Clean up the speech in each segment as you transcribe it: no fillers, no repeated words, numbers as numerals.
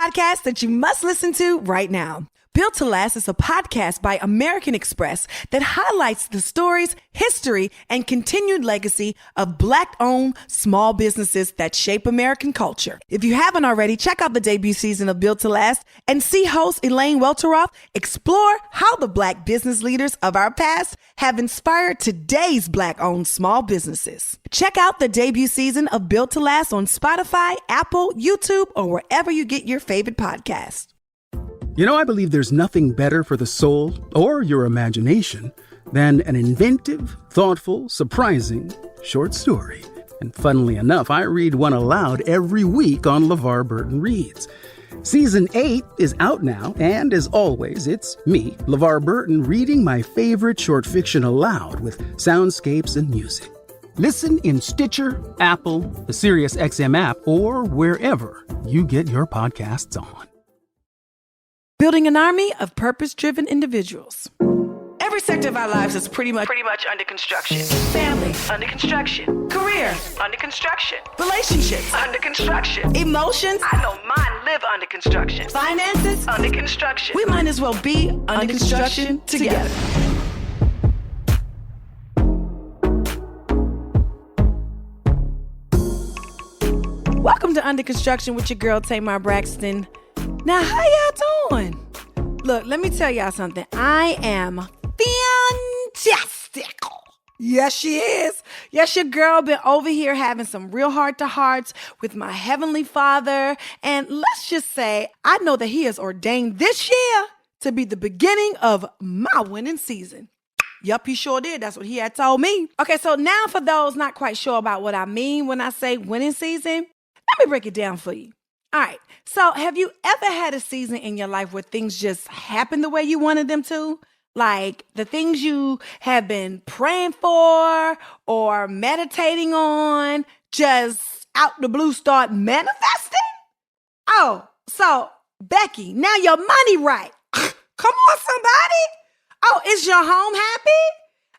Podcast that you must listen to right now. Built to Last is a podcast by American Express that highlights the stories, history, and continued legacy of Black-owned small businesses that shape American culture. If you haven't already, check out the debut season of Built to Last and see host Elaine Welteroth explore how the Black business leaders of our past have inspired today's Black-owned small businesses. Check out the debut season of Built to Last on Spotify, Apple, YouTube, or wherever you get your favorite podcast. You know, I believe there's nothing better for the soul or your imagination than an inventive, thoughtful, surprising short story. And funnily enough, I read one aloud every week on LeVar Burton Reads. Season 8 is out now, and as always, it's me, LeVar Burton, reading my favorite short fiction aloud with soundscapes and music. Listen in Stitcher, Apple, the SiriusXM app, or wherever you get your podcasts on. Building an army of purpose-driven individuals. Every sector of our lives is pretty much under construction. Family, under construction. Career, under construction. Relationships, under construction. Emotions, I know mine live under construction. Finances, under construction. We might as well be under construction together. Welcome to Under Construction with your girl, Tamar Braxton. Now, how y'all doing? Look, let me tell y'all something. I am fantastic. Yes, she is. Yes, your girl been over here having some real heart-to-hearts with my Heavenly Father. And let's just say, I know that He has ordained this year to be the beginning of my winning season. Yup, He sure did. That's what He had told me. Okay, so now for those not quite sure about what I mean when I say winning season, let me break it down for you. All right, so have you ever had a season in your life where things just happen the way you wanted them to? Like the things you have been praying for or meditating on just out the blue start manifesting? Oh, so Becky, now your money right. Come on, somebody. Oh, is your home happy?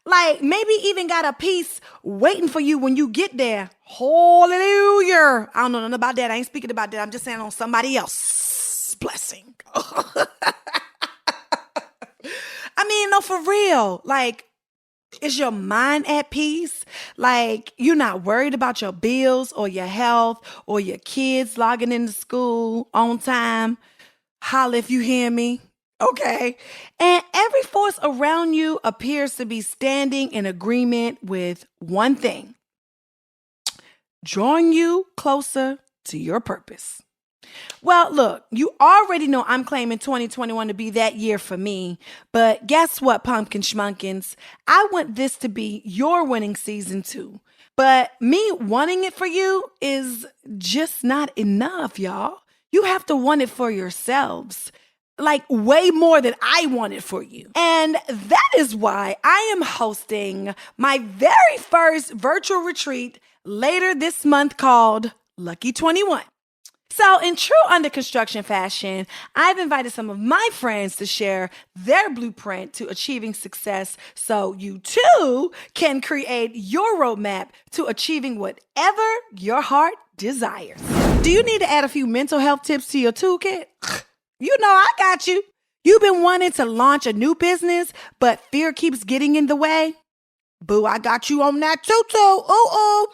Like maybe even got a piece waiting for you when you get there. Hallelujah. I don't know nothing about that. I ain't speaking about that. I'm just saying on somebody else's blessing. I mean, no, for real. Like, is your mind at peace? Like, you're not worried about your bills or your health or your kids logging into school on time. Holla if you hear me. Okay. And every force around you appears to be standing in agreement with one thing: drawing you closer to your purpose. Well, look, you already know I'm claiming 2021 to be that year for me. But guess what, pumpkin schmunkins? I want this to be your winning season too. But me wanting it for you is just not enough, y'all. You have to want it for yourselves. Like way more than I wanted for you. And that is why I am hosting my very first virtual retreat later this month called Lucky 21. So in true under construction fashion, I've invited some of my friends to share their blueprint to achieving success so you too can create your roadmap to achieving whatever your heart desires. Do you need to add a few mental health tips to your toolkit? You know I got you. You've been wanting to launch a new business, but fear keeps getting in the way? Boo, I got you on that too. Ooh.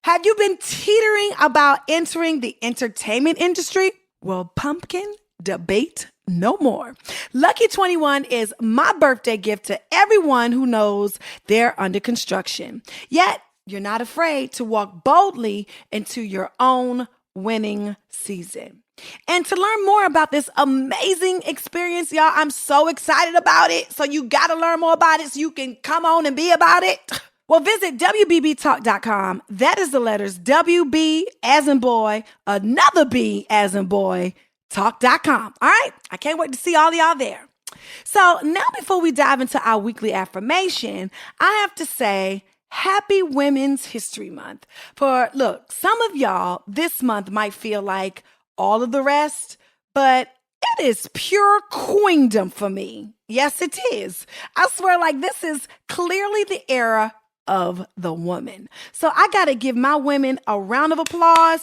Have you been teetering about entering the entertainment industry? Well, pumpkin, debate no more. Lucky 21 is my birthday gift to everyone who knows they're under construction. Yet, you're not afraid to walk boldly into your own winning season. And to learn more about this amazing experience, y'all, I'm so excited about it. So you got to learn more about it so you can come on and be about it. Well, visit WBBtalk.com. That is the letters WB as in boy, another B as in boy, talk.com. All right? I can't wait to see all of y'all there. So now before we dive into our weekly affirmation, I have to say, Happy Women's History Month. For look, some of y'all this month might feel like all of the rest, but it is pure queendom for me. Yes, it is. I swear, like, this is clearly the era of the woman. So I got to give my women a round of applause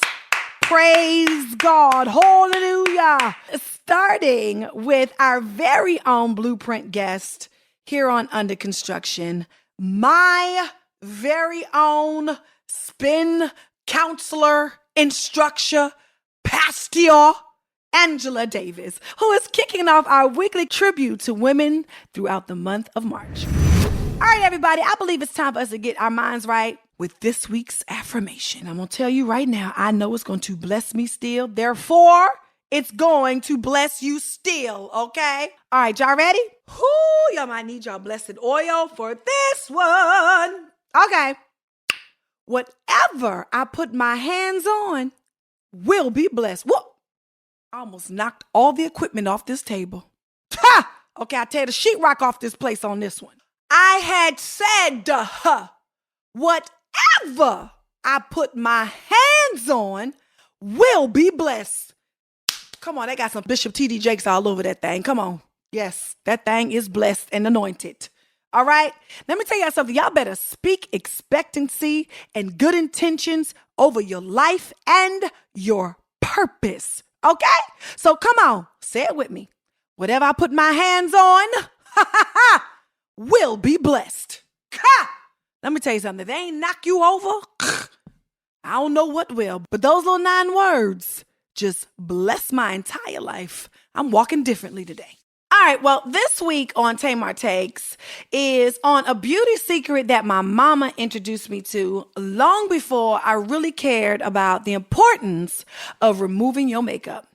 Praise God. Hallelujah. Starting with our very own blueprint guest here on Under Construction, my very own spin counselor, instructor, pastor, Angela Davis, who is kicking off our weekly tribute to women throughout the month of March. All right, everybody, I believe it's time for us to get our minds right with this week's affirmation. I'm going to tell you right now, I know it's going to bless me still. Therefore, it's going to bless you still, okay? All right, y'all ready? Y'all might need y'all blessed oil for this one. Okay. Whatever I put my hands on will be blessed. Whoa. I almost knocked all the equipment off this table. Ha! Okay, I tear the sheetrock off this place on this one. I had said, whatever I put my hands on will be blessed. Come on, they got some Bishop T.D. Jakes all over that thing. Come on. Yes, that thing is blessed and anointed. All right? Let me tell y'all something. Y'all better speak expectancy and good intentions over your life and your purpose. Okay? So come on, say it with me. Whatever I put my hands on, will be blessed. Ha! Let me tell you something. If they ain't knock you over, I don't know what will. But those little 9 words just bless my entire life. I'm walking differently today. All right, well, this week on Tamar Takes is on a beauty secret that my mama introduced me to long before I really cared about the importance of removing your makeup.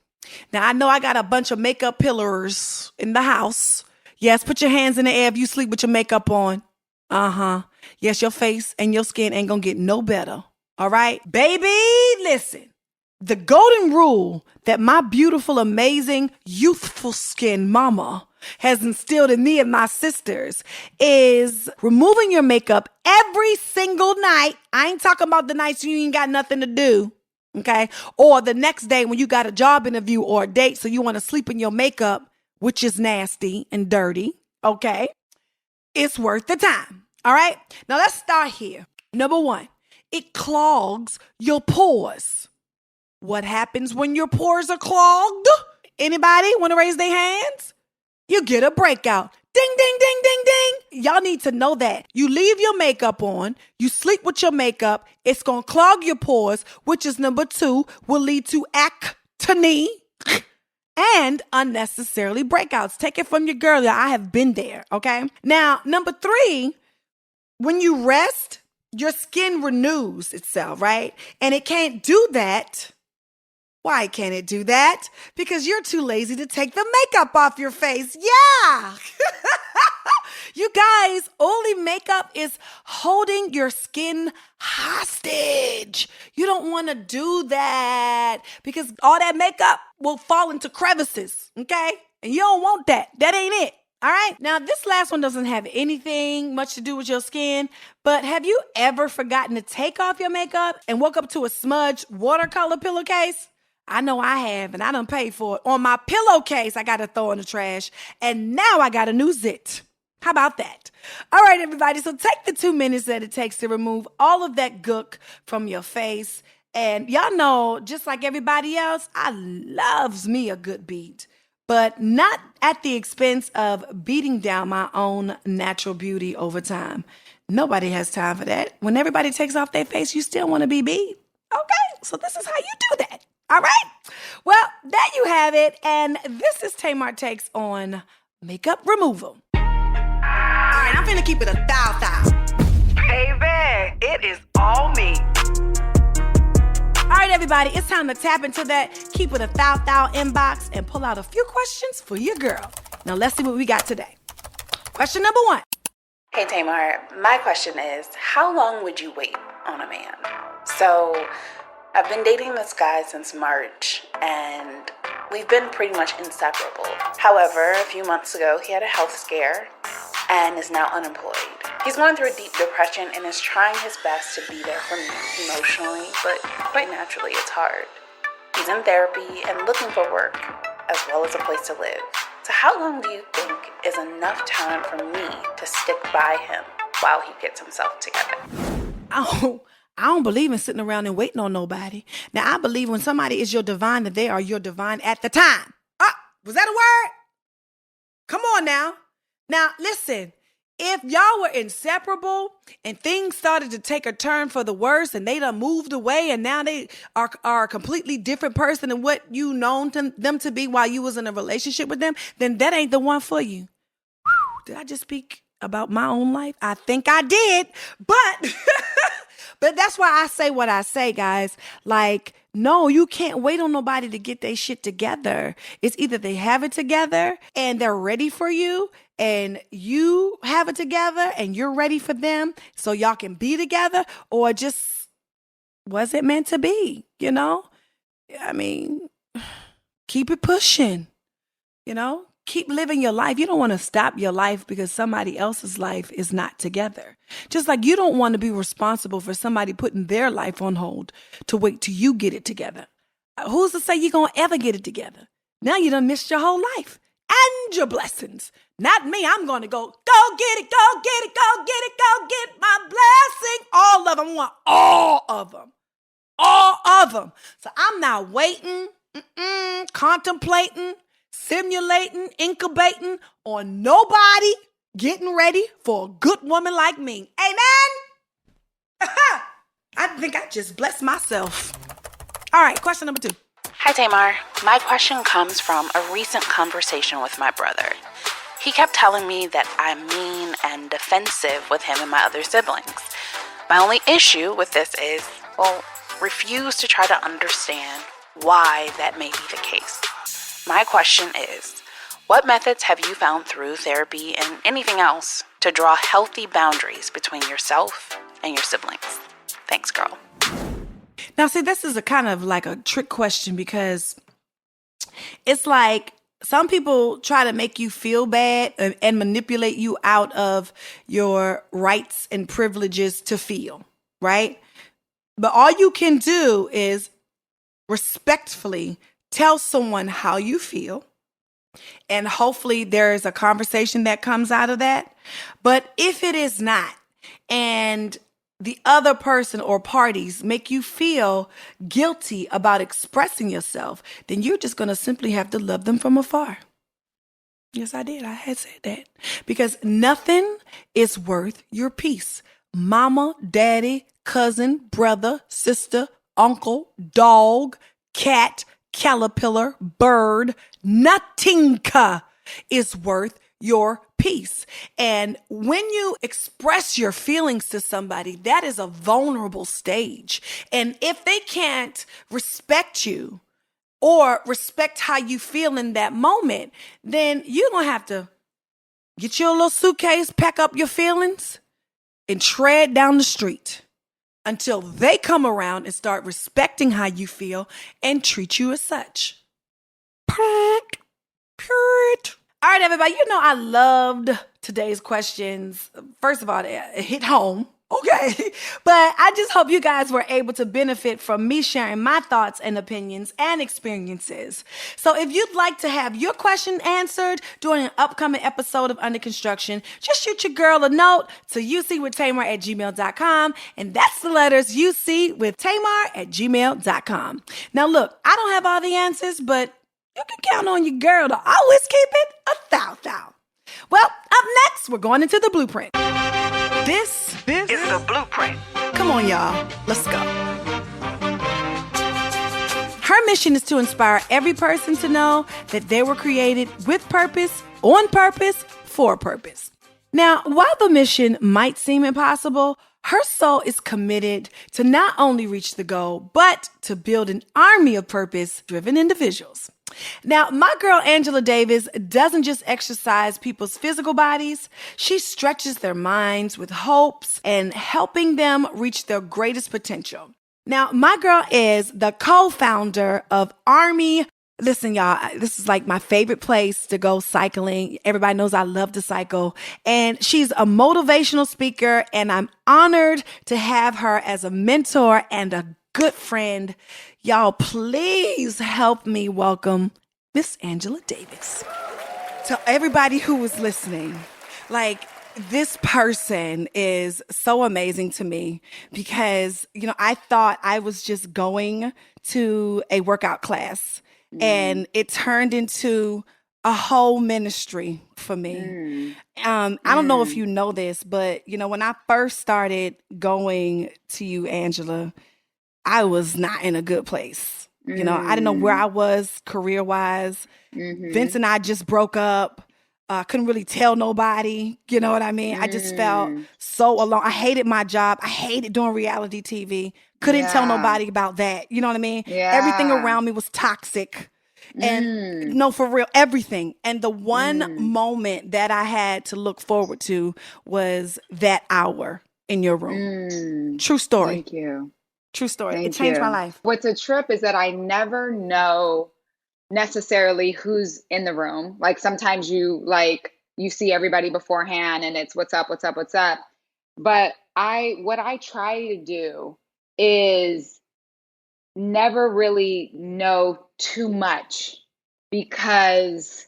Now, I know I got a bunch of makeup pillars in the house. Yes, put your hands in the air if you sleep with your makeup on. Yes, your face and your skin ain't gonna get no better. All right? Baby, listen. The golden rule that my beautiful, amazing, youthful skin mama has instilled in me and my sisters is removing your makeup every single night. I ain't talking about the nights you ain't got nothing to do, okay? Or the next day when you got a job interview or a date so you want to sleep in your makeup, which is nasty and dirty, okay? It's worth the time, all right? Now let's start here. Number 1, it clogs your pores. What happens when your pores are clogged? Anybody want to raise their hands? You get a breakout. Ding, ding, ding, ding, ding. Y'all need to know that. You leave your makeup on, you sleep with your makeup, it's going to clog your pores, which is number 2, will lead to acne and unnecessarily breakouts. Take it from your girl. I have been there, okay? Now, number 3, when you rest, your skin renews itself, right? And it can't do that. Why can't it do that? Because you're too lazy to take the makeup off your face. Yeah. You guys, only makeup is holding your skin hostage. You don't want to do that because all that makeup will fall into crevices, okay? And you don't want that. That ain't it. All right. Now, this last one doesn't have anything much to do with your skin, but have you ever forgotten to take off your makeup and woke up to a smudged watercolor pillowcase? I know I have, and I done paid for it. On my pillowcase, I got to throw in the trash, and now I got a new zit. How about that? All right, everybody. So take the 2 minutes that it takes to remove all of that gook from your face. And y'all know, just like everybody else, I loves me a good beat, but not at the expense of beating down my own natural beauty over time. Nobody has time for that. When everybody takes off their face, you still want to be beat. Okay, so this is how you do that. All right. Well, there you have it. And this is Tamar Takes on makeup removal. All right, I'm finna keep it a thou. Baby, it is all me. All right, everybody, it's time to tap into that keep it a thou inbox and pull out a few questions for your girl. Now, let's see what we got today. Question number 1. Hey, Tamar, my question is, how long would you wait on a man? So, I've been dating this guy since March, and we've been pretty much inseparable. However, a few months ago, he had a health scare and is now unemployed. He's going through a deep depression and is trying his best to be there for me emotionally, but quite naturally, it's hard. He's in therapy and looking for work, as well as a place to live. So how long do you think is enough time for me to stick by him while he gets himself together? Oh, I don't believe in sitting around and waiting on nobody. Now, I believe when somebody is your divine, that they are your divine at the time. Was that a word? Come on now. Now, listen, if y'all were inseparable and things started to take a turn for the worse and they done moved away and now they are a completely different person than what you known them to be while you was in a relationship with them, then that ain't the one for you. Did I just speak about my own life? I think I did, but but that's why I say what I say, guys. Like, no, you can't wait on nobody to get their shit together. It's either they have it together and they're ready for you, and you have it together and you're ready for them so y'all can be together, or just wasn't meant to be, you know? I mean, keep it pushing, you know? Keep living your life. You don't want to stop your life because somebody else's life is not together. Just like you don't want to be responsible for somebody putting their life on hold to wait till you get it together. Who's to say you're going to ever get it together? Now you done missed your whole life and your blessings. Not me. I'm going to go get it, go get it, go get it, go get my blessing. All of them. I want all of them. All of them. So I'm not waiting, contemplating, simulating, incubating on nobody getting ready for a good woman like me. Amen? I think I just blessed myself. All right, question number 2. Hi, Tamar. My question comes from a recent conversation with my brother. He kept telling me that I'm mean and defensive with him and my other siblings. My only issue with this is, refuse to try to understand why that may be the case. My question is, what methods have you found through therapy and anything else to draw healthy boundaries between yourself and your siblings? Thanks, girl. Now, see, this is a kind of like a trick question, because it's like some people try to make you feel bad and manipulate you out of your rights and privileges to feel, right? But all you can do is respectfully tell someone how you feel, and hopefully there is a conversation that comes out of that. But if it is not, and the other person or parties make you feel guilty about expressing yourself, then you're just going to simply have to love them from afar. Yes, I did. I had said that. Because nothing is worth your peace. Mama, daddy, cousin, brother, sister, uncle, dog, cat, caterpillar, bird, nothingka is worth your peace. And when you express your feelings to somebody, that is a vulnerable stage. And if they can't respect you or respect how you feel in that moment, then you're going to have to get your little suitcase, pack up your feelings, and tread down the street until they come around and start respecting how you feel and treat you as such. Period. All right, everybody, you know I loved today's questions. First of all, it hit home. Okay. But I just hope you guys were able to benefit from me sharing my thoughts and opinions and experiences. So if you'd like to have your question answered during an upcoming episode of Under Construction, just shoot your girl a note to ucwithtamar@gmail.com. And that's the letters ucwithtamar@gmail.com. Now, look, I don't have all the answers, but you can count on your girl to always keep it a thou. Well, up next, we're going into the blueprint. This is the blueprint. Come on, y'all. Let's go. Her mission is to inspire every person to know that they were created with purpose, on purpose, for purpose. Now, while the mission might seem impossible, her soul is committed to not only reach the goal, but to build an army of purpose-driven individuals. Now, my girl Angela Davis doesn't just exercise people's physical bodies. She stretches their minds with hopes and helping them reach their greatest potential. Now, my girl is the co-founder of AARMY. Listen, y'all, this is like my favorite place to go cycling. Everybody knows I love to cycle. And she's a motivational speaker, and I'm honored to have her as a mentor and a good friend. Y'all, please help me welcome Miss Angela Davis. To everybody who was listening, like, This person is so amazing to me because, I thought I was just going to a workout class Mm, and it turned into a whole ministry for me. mm, I don't know if mm. you know this, but when I first started going to you, Angela, I was not in a good place. I didn't know where Mm, I was career wise. Vince mhm, and I just broke up. Couldn't really tell nobody. You know what I mean? I just felt mm. so alone. I hated my job. I hated doing reality TV. Couldn't tell Yeah, nobody about that. You know what I mean? Everything yeah. around me was toxic. And Mm, no, for real, everything. And the one mm, moment that I had to look forward to was that hour in your room. mm. True story. Thank you. True story. It Thank changed my you. life. What's a trip is that I never know necessarily who's in the room. Like sometimes you see everybody beforehand and it's what's up, what's up, what's up. But what I try to do is never really know too much because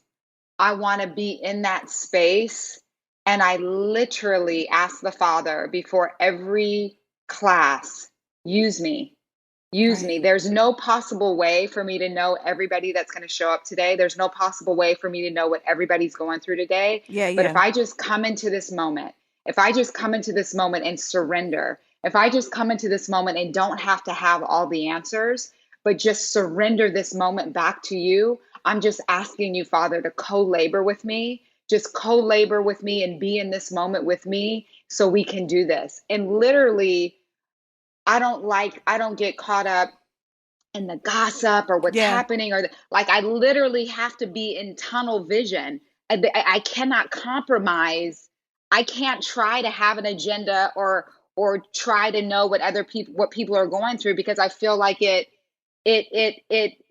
I want to be in that space. And I literally ask the Father before every class, use me. Use me. Right. There's no possible way for me to know everybody that's going to show up today. There's no possible way for me to know what everybody's going through today. Yeah, But if yeah. I just come into this moment, if I just come into this moment and surrender, if I just come into this moment and don't have to have all the answers, but just surrender this moment back to you, I'm just asking you, Father, to co labor with me, just co labor with me and be in this moment with me so we can do this. And literally, I don't get caught up in the gossip or what's Yeah. happening like I literally have to be in tunnel vision. I cannot compromise. I can't try to have an agenda or try to know what people are going through because I feel like it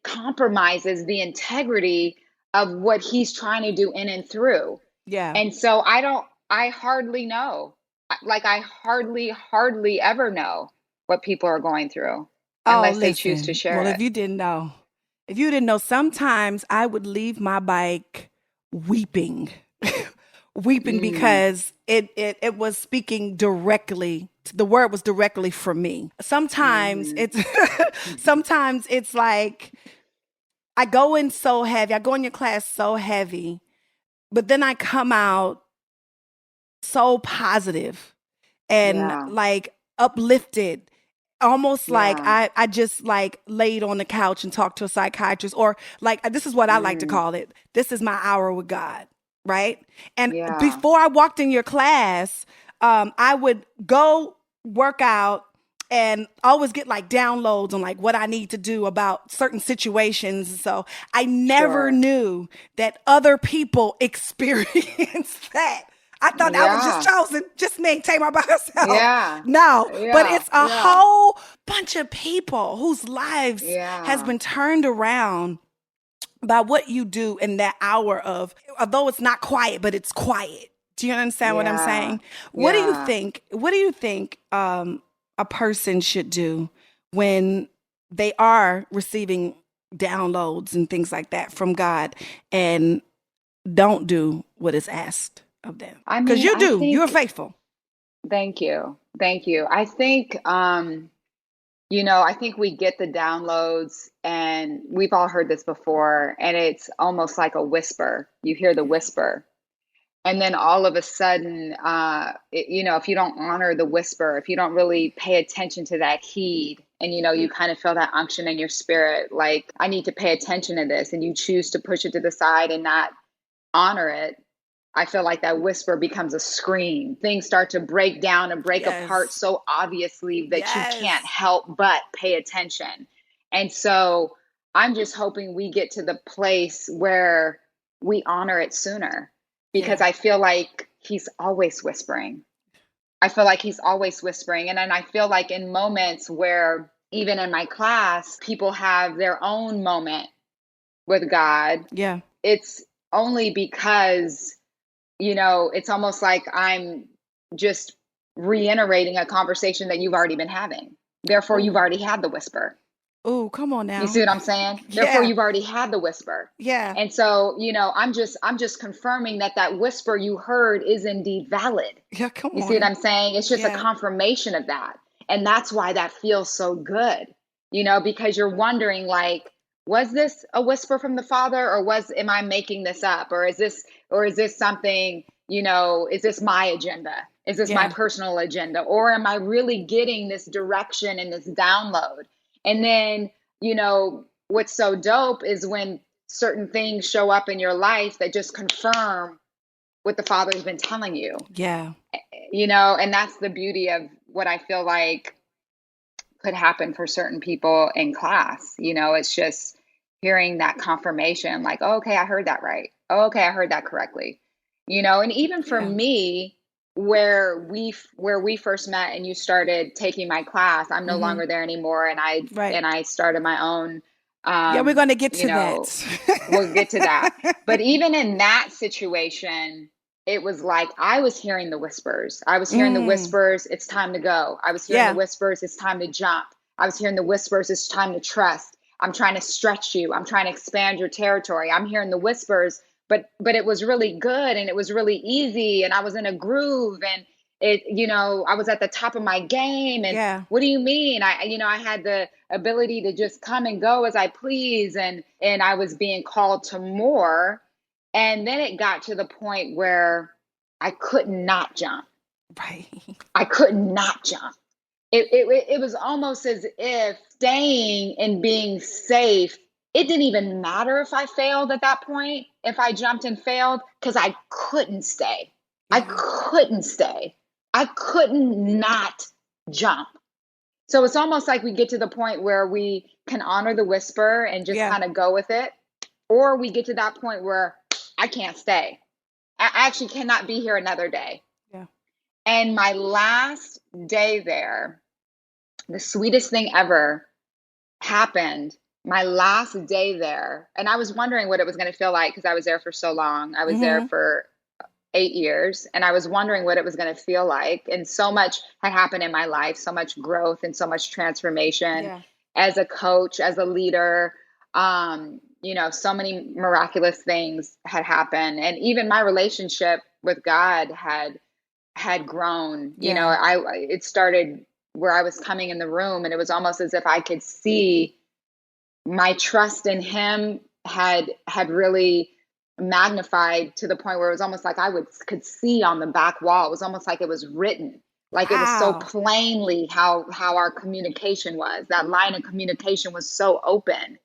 compromises the integrity of what he's trying to do in and through. Yeah. And so I hardly know. Like I hardly ever know what people are going through Oh, unless they choose to listen. share Well, it. if you didn't know, sometimes I would leave my bike weeping, weeping Mm, because it was speaking directly. The word was directly for me. Sometimes mm, it's sometimes it's like I go in so heavy. I go in your class so heavy, but then I come out so positive and yeah, like uplifted, almost like yeah. I just like laid on the couch and talked to a psychiatrist, or like this is what I like to Mm, call it, this is my hour with God, right? And yeah. before I walked in your class, I would go work out and always get like downloads on like what I need to do about certain situations. So I never Sure. knew that other people experience that. I thought I was just Yeah. chosen, just me, Tamar by herself. Yeah. No, but Yeah. it's a Yeah. whole bunch of people whose lives has Yeah. been turned around by what you do in that hour of, although it's not quiet, but it's quiet. Do you understand what I'm Yeah. saying? What do you Yeah. think? What do you think a person should do when they are receiving downloads and things like that from God and don't do what is asked of them? I Because mean, you I do. You're think faithful. thank you. Thank you. I think I think we get the downloads and we've all heard this before, and it's almost like a whisper. You hear the Yeah. whisper. And then all of a sudden, if you don't honor the whisper, if you don't really pay attention to that heed, and you kind of feel that unction in your spirit, like I need to pay attention to this, and you choose to push it to the side and not honor it, I feel like that whisper becomes a scream. Things start to break down and break apart Yes. so obviously that you can't Yes. help but pay attention. And so I'm just hoping we get to the place where we honor it sooner because Yeah. I feel like he's always whispering. I feel like he's always whispering. And then I feel like in moments where, even in my class, people have their own moment with God, Yeah. it's only because it's almost like I'm just reiterating a conversation that you've already been having. Therefore, you've Ooh. already had the whisper. Oh, come on You see now. what I'm saying? Therefore, Yeah. you've already had the whisper. Yeah. And so, I'm just confirming that whisper you heard is indeed valid. Yeah. Come You see what on. I'm saying? It's just a Yeah. confirmation of that. And that's why that feels so good, because you're wondering, like, was this a whisper from the Father, or am I making this up? Or is this something, is this my agenda? Is this my Yeah. personal agenda? Or am I really getting this direction and this download? And then, what's so dope is when certain things show up in your life that just confirm what the Father's been telling you, Yeah. and that's the beauty of what I feel like could happen for certain people in class. It's just hearing that confirmation, like, oh, okay, I heard that right. Oh, okay, I heard that correctly. And even for Yeah. me, where we first met and you started taking my class, I'm no Mm-hmm. longer there anymore, and I Right. and I started my own. Yeah, we're um, gonna get you to know, that. we'll get to that. But even in that situation, it was like I was hearing the whispers. I was hearing the Mm. whispers, it's time to go. I was hearing the Yeah. whispers, it's time to jump. I was hearing the whispers, it's time to trust. I'm trying to stretch you. I'm trying to expand your territory. I'm hearing the whispers, but it was really good and it was really easy and I was in a groove and I was at the top of my game. And Yeah. what do you mean? I had the ability to just come and go as I please, and I was being called to more. And then it got to the point where I could not jump. Right. I could not jump. It was almost as if staying and being safe, it didn't even matter if I failed at that point, if I jumped and failed, because I couldn't stay. I Yeah. couldn't stay. I couldn't not jump. So it's almost like we get to the point where we can honor the whisper and just Yeah. kind of go with it. Or we get to that point where I can't stay. I actually cannot be here another day. Yeah. And my last day there, the sweetest thing ever happened. My last day there, and I was wondering what it was going to feel like because I was there for so long. I was there Mm-hmm. for 8 years, and I was wondering what it was going to feel like. And so much had happened in my life, so much growth and so much transformation Yeah. as a coach, as a leader. So many miraculous things had happened, and even my relationship with God had grown. Yeah. It started where I was coming in the room, and it was almost as if I could see my trust in Him had really magnified to the point where it was almost like could see on the back wall. It was almost like it was written, like it was so Wow. plainly how our communication was. That line of communication was so open.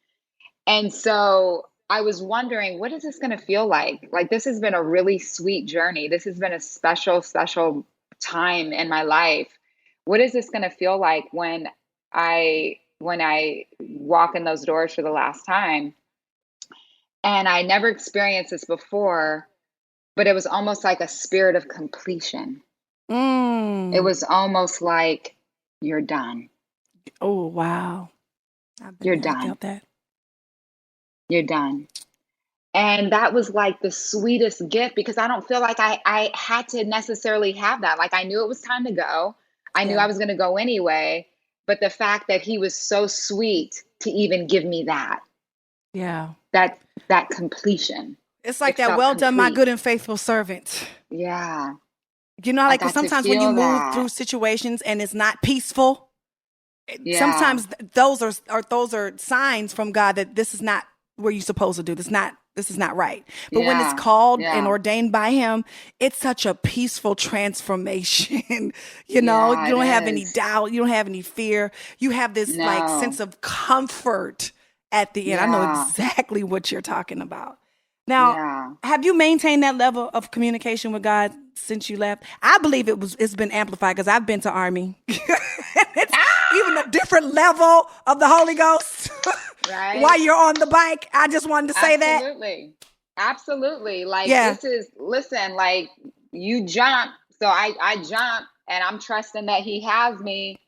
And so I was wondering, what is this going to feel like? Like, this has been a really sweet journey. This has been a special, special time in my life. What is this going to feel like when I walk in those doors for the last time? And I never experienced this before, but it was almost like a spirit of completion. It Mm. was almost like, you're done. Oh, wow. I've been You're there. I done. felt that. You're done. And that was like the sweetest gift, because I don't feel like I had to necessarily have that. Like, I knew it was time to go. I knew Yeah. I was going to go anyway. But the fact that He was so sweet to even give me Yeah. that completion, It's it like that, felt well done, my complete. good and faithful servant. Yeah. You know, I like got to sometimes when you feel move that. through situations and it's not peaceful, Yeah. sometimes those are signs from God that this is not where you're supposed to do. This is not right. But when it's Yeah. called and Yeah. ordained by Him, it's such a peaceful transformation. You Yeah, don't have it any is. doubt. You don't have any fear. You have this like sense No. of comfort at the end. I know Yeah. exactly what you're talking about. Now, Yeah. have you maintained that level of communication with God since you left? I believe it's been amplified because I've been to Army. It's even a different level of the Holy Ghost Right? while you're on the bike. I just wanted to say that. Absolutely. Absolutely. Like, Yeah. listen, like, you jump. So I jump, and I'm trusting that He has me,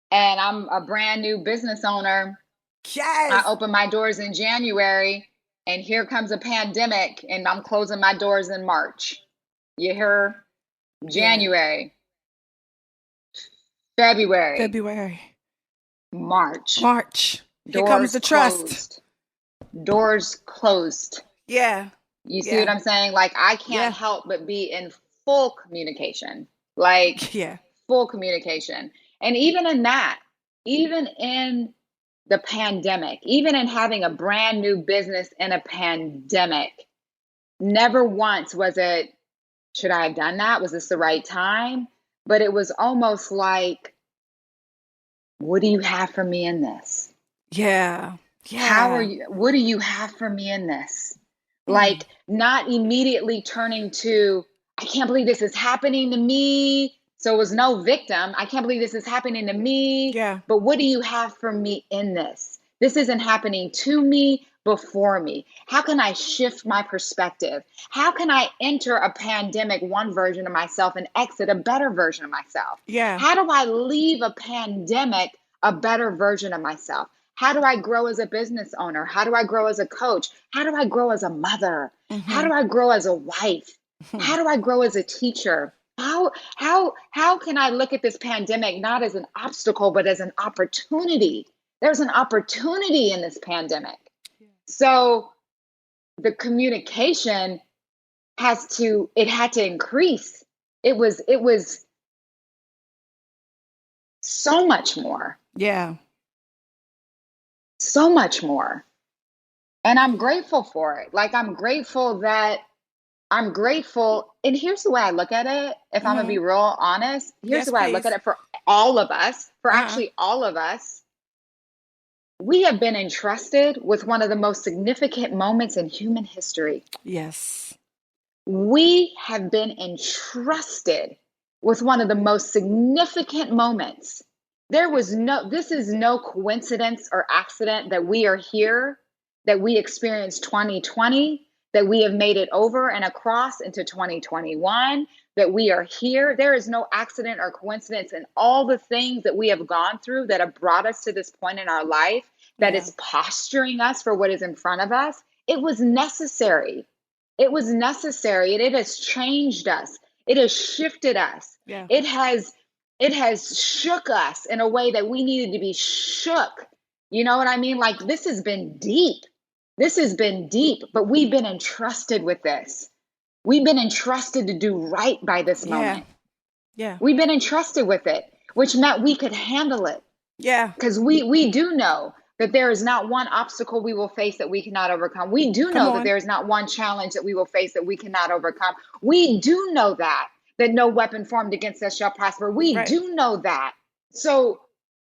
and I'm a brand new business owner. I Yes. open my doors in January, and here comes a pandemic, and I'm closing my doors in March. You hear? Yeah. January, February, February, March. March. Here comes Doors the trust. closed. Doors closed. Yeah. You see what I'm saying? Like, I can't help but be in full communication, like full communication. And even in that, even in the pandemic, even in having a brand new business in a pandemic, never once was it, should I have done that? Was this the right time? But it was almost like, what do you have for me in this? Yeah. What do you have for me in this? Like, not immediately turning to, I can't believe this is happening to me. So it was no victim. I can't believe this is happening to me. Yeah. But what do you have for me in this? This isn't happening to me, before me. How can I shift my perspective? How can I enter a pandemic one version of myself and exit a better version of myself? Yeah. How do I leave a pandemic a better version of myself? How do I grow as a business owner? How do I grow as a coach? How do I grow as a mother? How do I grow as a wife? How do I grow as a teacher? How can I look at this pandemic not as an obstacle, but as an opportunity? There's an opportunity in this pandemic. So the communication had to increase. It was so much more. Yeah. So much more. And I'm grateful for it. Like, I'm grateful. And here's the way I look at it. If I'm going to be real honest, here's the way I look at it for all of us, actually all of us. We have been entrusted with one of the most significant moments in human history. Yes. We have been entrusted with one of the most significant moments. This is no coincidence or accident that we are here, that we experienced 2020, that we have made it over and across into 2021, that we are here. There is no accident or coincidence in all the things that we have gone through that have brought us to this point in our life, that is posturing us for what is in front of us. It was necessary. It was necessary, and it has changed us. It has shifted us. Yeah. It has shook us in a way that we needed to be shook. You know what I mean? Like, this has been deep. This has been deep, but we've been entrusted with this. We've been entrusted to do right by this moment. Yeah. We've been entrusted with it, which meant we could handle it. Yeah. Because we do know that there is not one obstacle we will face that we cannot overcome. We do know that there is not one challenge that we will face that we cannot overcome. We do know that no weapon formed against us shall prosper. We do know that. So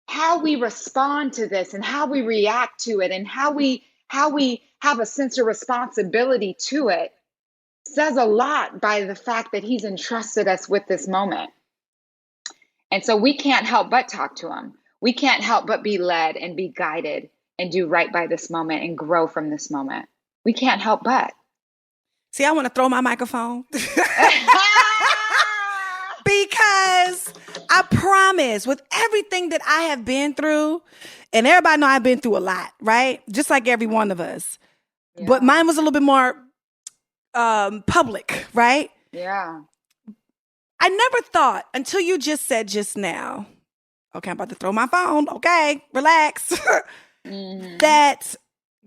how we respond to this and how we react to it and how we have a sense of responsibility to it says a lot by the fact that he's entrusted us with this moment. And so we can't help but talk to him. We can't help but be led and be guided and do right by this moment and grow from this moment. We can't help but. See, I want to throw my microphone. Because I promise, with everything that I have been through, and everybody know I've been through a lot, right? Just like every one of us. Yeah. But mine was a little bit more public, right? Yeah. I never thought until you just said just now, okay, I'm about to throw my phone. Okay, relax. That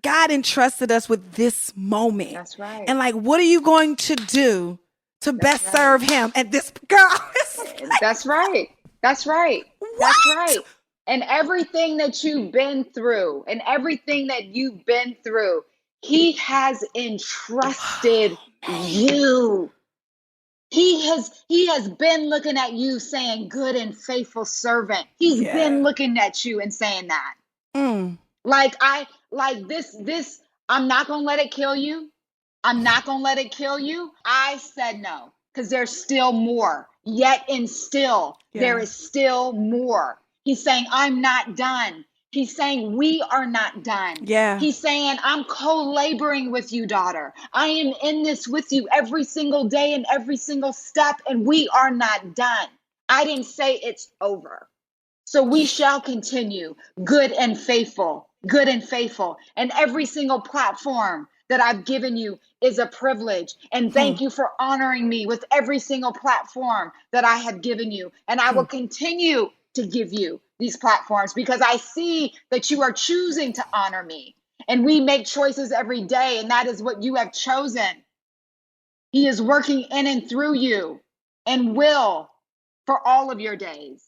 God entrusted us with this moment. That's right. And like, what are you going to do to best serve him? And this girl, that's right. That's right. What? That's right. And everything that you've been through, he has entrusted you. He has been looking at you saying, good and faithful servant. He's been looking at you and saying that. This, I'm not going to let it kill you. I'm not going to let it kill you. I said no, because there's still more. Yet and still, there is still more. He's saying, I'm not done. He's saying, we are not done. Yeah. He's saying, I'm co-laboring with you, daughter. I am in this with you every single day and every single step, and we are not done. I didn't say it's over. So we shall continue good and faithful. And every single platform that I've given you is a privilege. And thank you for honoring me with every single platform that I have given you. And I will continue to give you these platforms because I see that you are choosing to honor me. And we make choices every day, and that is what you have chosen. He is working in and through you and will for all of your days.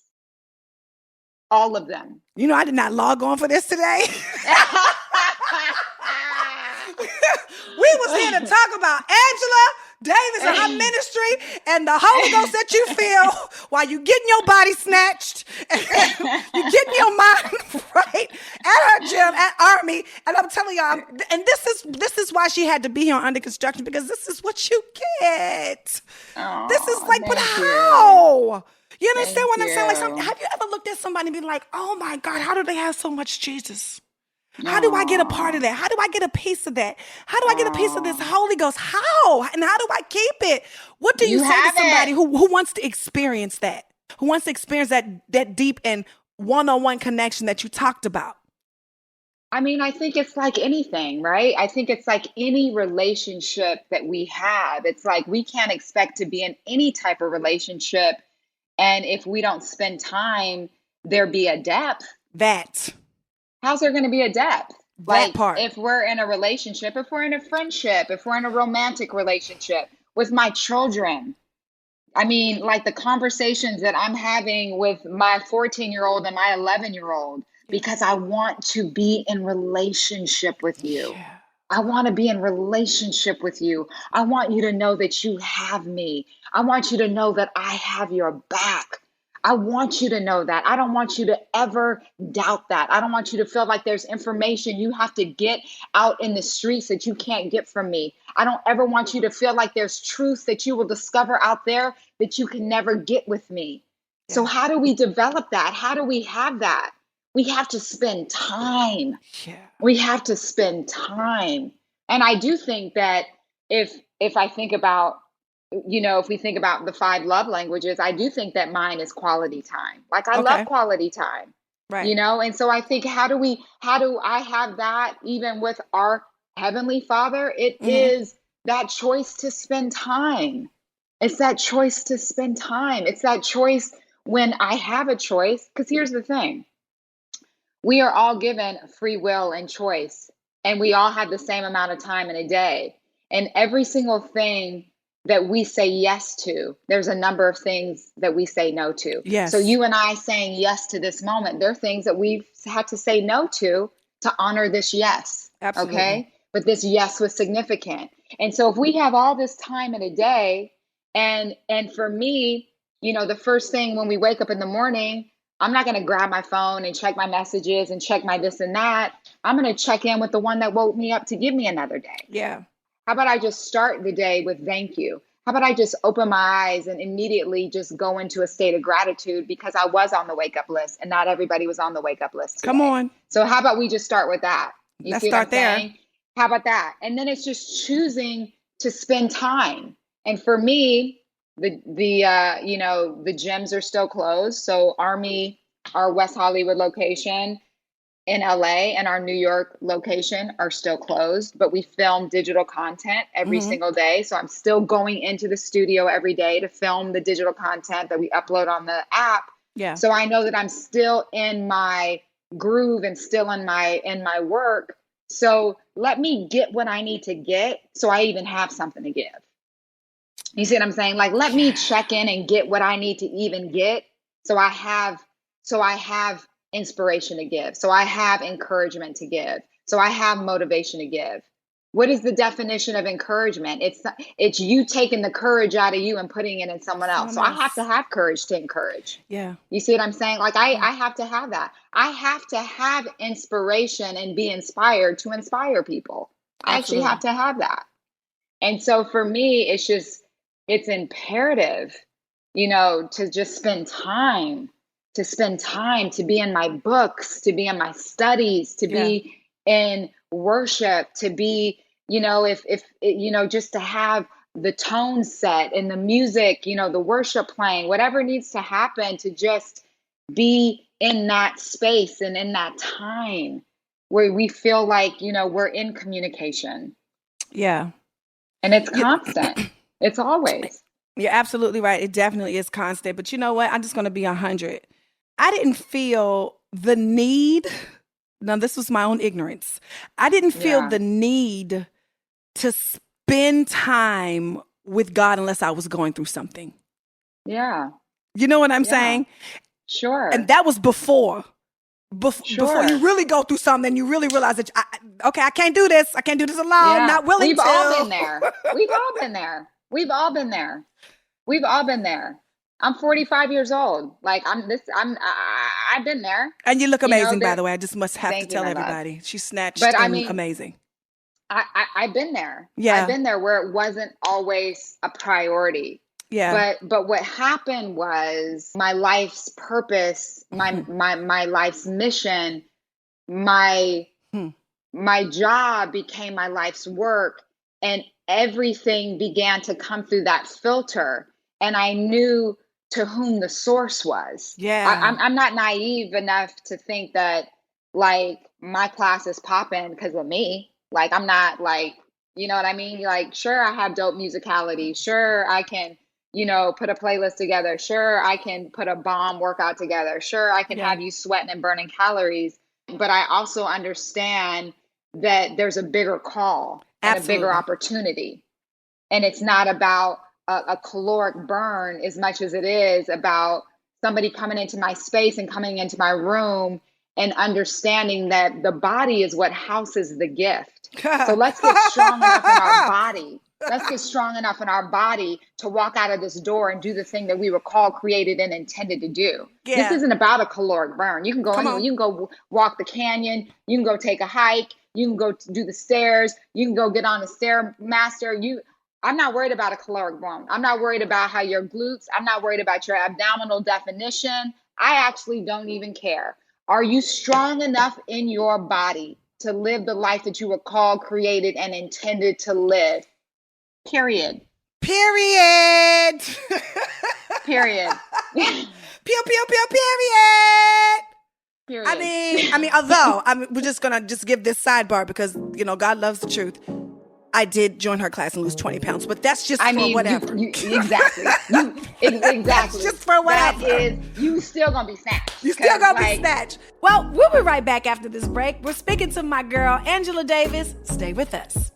All of them. You know, I did not log on for this today. We was here to talk about Angela Davis and her ministry and the Holy Ghost that you feel while you getting your body snatched and you getting your mind right at her gym at AARMY. And I'm telling y'all, and this is why she had to be here on Under Construction, because this is what you get. Oh, this is like, but thank how? You understand Thank what I'm saying? Like, you. have you ever looked at somebody and been like, oh my God, how do they have so much Jesus? How do I get a part of that? How do I get a piece of that? How do I get a piece of this Holy Ghost? How? And how do I keep it? What do you say to somebody who wants to experience that? Who wants to experience that deep and one-on-one connection that you talked about? I mean, I think it's like anything, right? I think it's like any relationship that we have. It's like we can't expect to be in any type of relationship. And if we don't spend time, there be a depth. How's there going to be a depth? Like, part. if we're in a relationship, if we're in a friendship, if we're in a romantic relationship with my children, I mean, like the conversations that I'm having with my 14-year-old and my 11-year-old, because I want to be in relationship with you. Yeah. I want to be in relationship with you. I want you to know that you have me. I want you to know that I have your back. I want you to know that. I don't want you to ever doubt that. I don't want you to feel like there's information you have to get out in the streets that you can't get from me. I don't ever want you to feel like there's truth that you will discover out there that you can never get with me. Yeah. So how do we develop that? How do we have that? We have to spend time. Yeah. We have to spend time. And I do think that if I think about, if we think about the 5 love languages, I do think that mine is quality time. Like I love quality time, right? And so I think how do I have that even with our Heavenly Father? It is that choice to spend time. It's that choice to spend time. It's that choice when I have a choice, because here's the thing. We are all given free will and choice, and we all have the same amount of time in a day. And every single thing that we say yes to, there's a number of things that we say no to. Yes. So you and I saying yes to this moment, there are things that we've had to say no to honor this yes. Absolutely. Okay. But this yes was significant. And so if we have all this time in a day, and for me, the first thing when we wake up in the morning, I'm not going to grab my phone and check my messages and check my this and that. I'm going to check in with the one that woke me up to give me another day. Yeah. How about I just start the day with thank you? How about I just open my eyes and immediately just go into a state of gratitude because I was on the wake up list and not everybody was on the wake up list today. Come on. So how about we just start with that? Let's start there. Saying? How about that? And then it's just choosing to spend time. And for me, the gyms are still closed. So AARMY, our West Hollywood location in LA, and our New York location are still closed, but we film digital content every single day. So I'm still going into the studio every day to film the digital content that we upload on the app. Yeah. So I know that I'm still in my groove and still in my work. So let me get what I need to get so I even have something to give. You see what I'm saying? Like, let me check in and get what I need to even get. So I have inspiration to give. So I have encouragement to give. So I have motivation to give. What is the definition of encouragement? It's you taking the courage out of you and putting it in someone else. So I have to have courage to encourage. Yeah. You see what I'm saying? Like I have to have that. I have to have inspiration and be inspired to inspire people. I actually have to have that. And so for me, it's imperative, to just spend time, to be in my books, to be in my studies, to be in worship, to be, just to have the tone set and the music, the worship playing, whatever needs to happen to just be in that space and in that time where we feel like, we're in communication. Yeah. And it's constant. It's always. You're absolutely right. It definitely is constant. But you know what? I'm just going to be 100. I didn't feel the need. Now, this was my own ignorance. I didn't feel Yeah. the need to spend time with God unless I was going through something. Yeah. You know what I'm Yeah. saying? Sure. And that was before Sure. you really go through something and you really realize that, I can't do this. I can't do this alone. Yeah. Not willing We've to. all been there. We've all been there. We've all been there. We've all been there. I'm 45 years old. Like I've been there. And you look You know, amazing, by there- the way. I just must have to Thank you, tell my love. everybody. She snatched But I and mean, amazing. I've been there. Yeah. I've been there where it wasn't always a priority. Yeah. But what happened was my life's purpose, my life's mission, my job became my life's work, and everything began to come through that filter, and I knew to whom the source was. Yeah. I'm not naive enough to think that like my class is popping because of me. Like I'm not like, you know what I mean? Like, sure, I have dope musicality. Sure, I can, put a playlist together. Sure, I can put a bomb workout together. Sure, I can have you sweating and burning calories. But I also understand that there's a bigger call and a bigger opportunity. And it's not about a caloric burn as much as it is about somebody coming into my space and coming into my room and understanding that the body is what houses the gift. So let's get strong enough in our body. Let's get strong enough in our body to walk out of this door and do the thing that we were called, created, and intended to do. Yeah. This isn't about a caloric burn. You can go anywhere. You can go walk the canyon. You can go take a hike. You can go do the stairs. You can go get on a Stairmaster. I'm not worried about a caloric burn. I'm not worried about how your glutes. I'm not worried about your abdominal definition. I actually don't even care. Are you strong enough in your body to live the life that you were called, created, and intended to live? Period. Period. Period. Pew, pew, pew, period. Period. I mean, although we're just gonna give this sidebar because God loves the truth. I did join her class and lose 20 pounds, but that's just for whatever. Exactly. Exactly. That's just for whatever. You still gonna be snatched. You still gonna be snatched. Well, we'll be right back after this break. We're speaking to my girl, Angela Davis. Stay with us.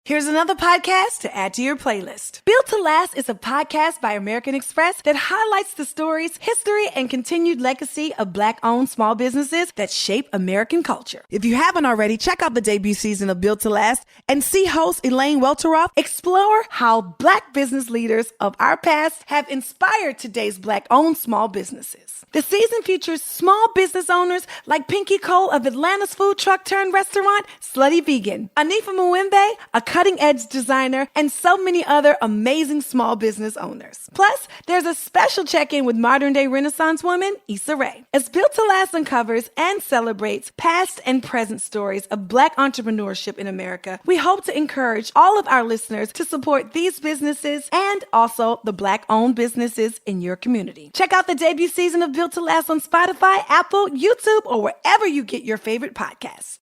Here's another podcast to add to your playlist. Built to Last is a podcast by American Express that highlights the stories, history, and continued legacy of Black-owned small businesses that shape American culture. If you haven't already, check out the debut season of Built to Last and see host Elaine Welteroth explore how Black business leaders of our past have inspired today's Black-owned small businesses. The season features small business owners like Pinky Cole of Atlanta's food truck turned restaurant, Slutty Vegan, Anifa Muwembe, a cutting-edge designer, and so many other amazing small business owners. Plus, there's a special check-in with modern-day Renaissance woman, Issa Rae. As Built to Last uncovers and celebrates past and present stories of Black entrepreneurship in America, we hope to encourage all of our listeners to support these businesses and also the Black-owned businesses in your community. Check out the debut season of Built to Last on Spotify, Apple, YouTube, or wherever you get your favorite podcasts.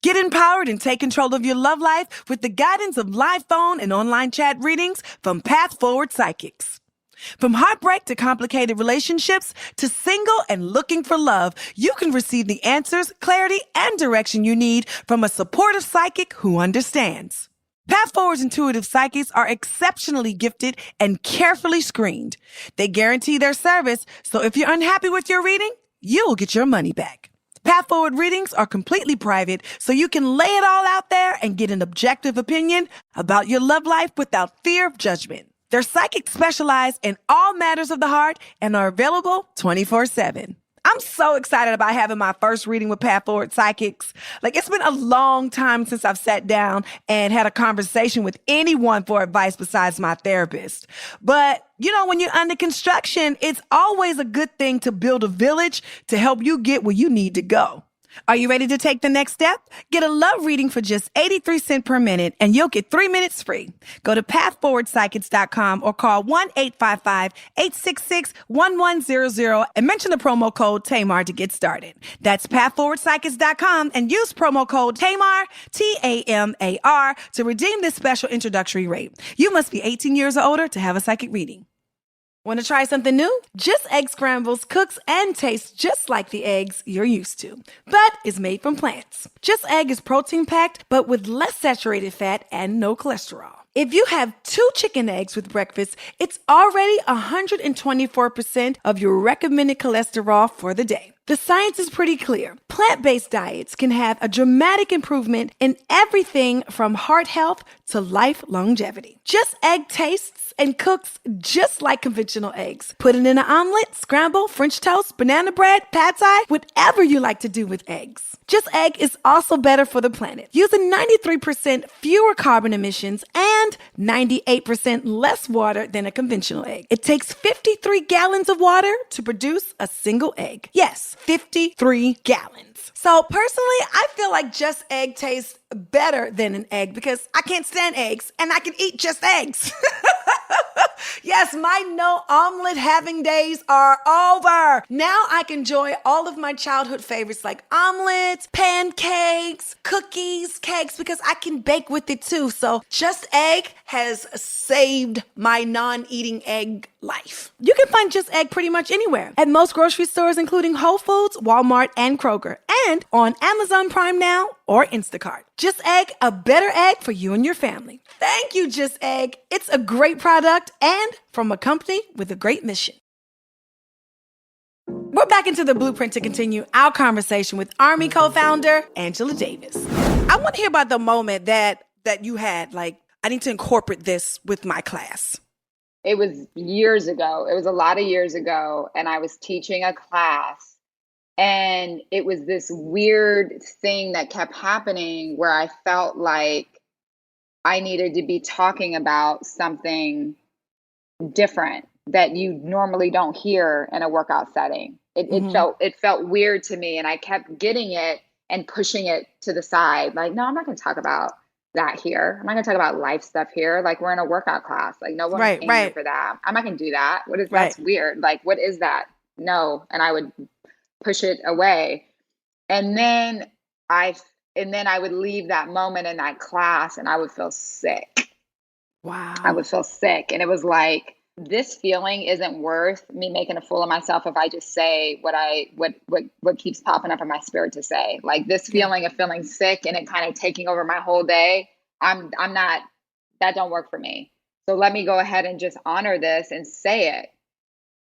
Get empowered and take control of your love life with the guidance of live phone and online chat readings from Path Forward Psychics. From heartbreak to complicated relationships to single and looking for love, you can receive the answers, clarity, and direction you need from a supportive psychic who understands. Path Forward's intuitive psychics are exceptionally gifted and carefully screened. They guarantee their service, so if you're unhappy with your reading, you'll get your money back. Path Forward readings are completely private, so you can lay it all out there and get an objective opinion about your love life without fear of judgment. Their psychics specialize in all matters of the heart and are available 24/7. I'm so excited about having my first reading with Path Forward Psychics. It's been a long time since I've sat down and had a conversation with anyone for advice besides my therapist. But, when you're under construction, it's always a good thing to build a village to help you get where you need to go. Are you ready to take the next step? Get a love reading for just 83 cents per minute, and you'll get 3 minutes free. Go to pathforwardpsychics.com or call 1-855-866-1100 and mention the promo code Tamar to get started. That's pathforwardpsychics.com and use promo code Tamar, Tamar, to redeem this special introductory rate. You must be 18 years or older to have a psychic reading. Want to try something new? Just Egg Scrambles cooks and tastes just like the eggs you're used to, but is made from plants. Just Egg is protein-packed, but with less saturated fat and no cholesterol. If you have 2 chicken eggs with breakfast, it's already 124% of your recommended cholesterol for the day. The science is pretty clear. Plant-based diets can have a dramatic improvement in everything from heart health to life longevity. Just Egg tastes and cooks just like conventional eggs. Put it in an omelet, scramble, French toast, banana bread, pad thai, whatever you like to do with eggs. Just Egg is also better for the planet, using 93% fewer carbon emissions and 98% less water than a conventional egg. It takes 53 gallons of water to produce a single egg. Yes, 53 gallons. So personally, I feel like Just Egg tastes better than an egg because I can't stand eggs and I can eat just eggs. Yes, my no omelet having days are over. Now I can enjoy all of my childhood favorites like omelets, pancakes, cookies, cakes, because I can bake with it too. So Just Egg has saved my non-eating egg life. You can find Just Egg pretty much anywhere at most grocery stores, including Whole Foods, Walmart, and Kroger, and on Amazon Prime Now or Instacart. Just Egg, a better egg for you and your family. Thank you, Just Egg. It's a great product and from a company with a great mission. We're back into the blueprint to continue our conversation with AARMY co-founder Angela Davis. I want to hear about the moment that you had, like, I need to incorporate this with my class. It was years ago. It was a lot of years ago. And I was teaching a class. And it was this weird thing that kept happening where I felt like I needed to be talking about something different that you normally don't hear in a workout setting. It felt weird to me, and I kept getting it and pushing it to the side. Like, no, I'm not going to talk about that here. I'm not going to talk about life stuff here. Like, we're in a workout class. Like, no one's paying me for that. I'm not going to do that. That's weird. Like, what is that? No. And I would push it away. And then I would leave that moment in that class and I would feel sick. Wow. I would feel sick. And it was like, this feeling isn't worth me making a fool of myself if I just say what keeps popping up in my spirit to say. Like, this feeling of feeling sick and it kind of taking over my whole day, I'm not, that don't work for me. So let me go ahead and just honor this and say it.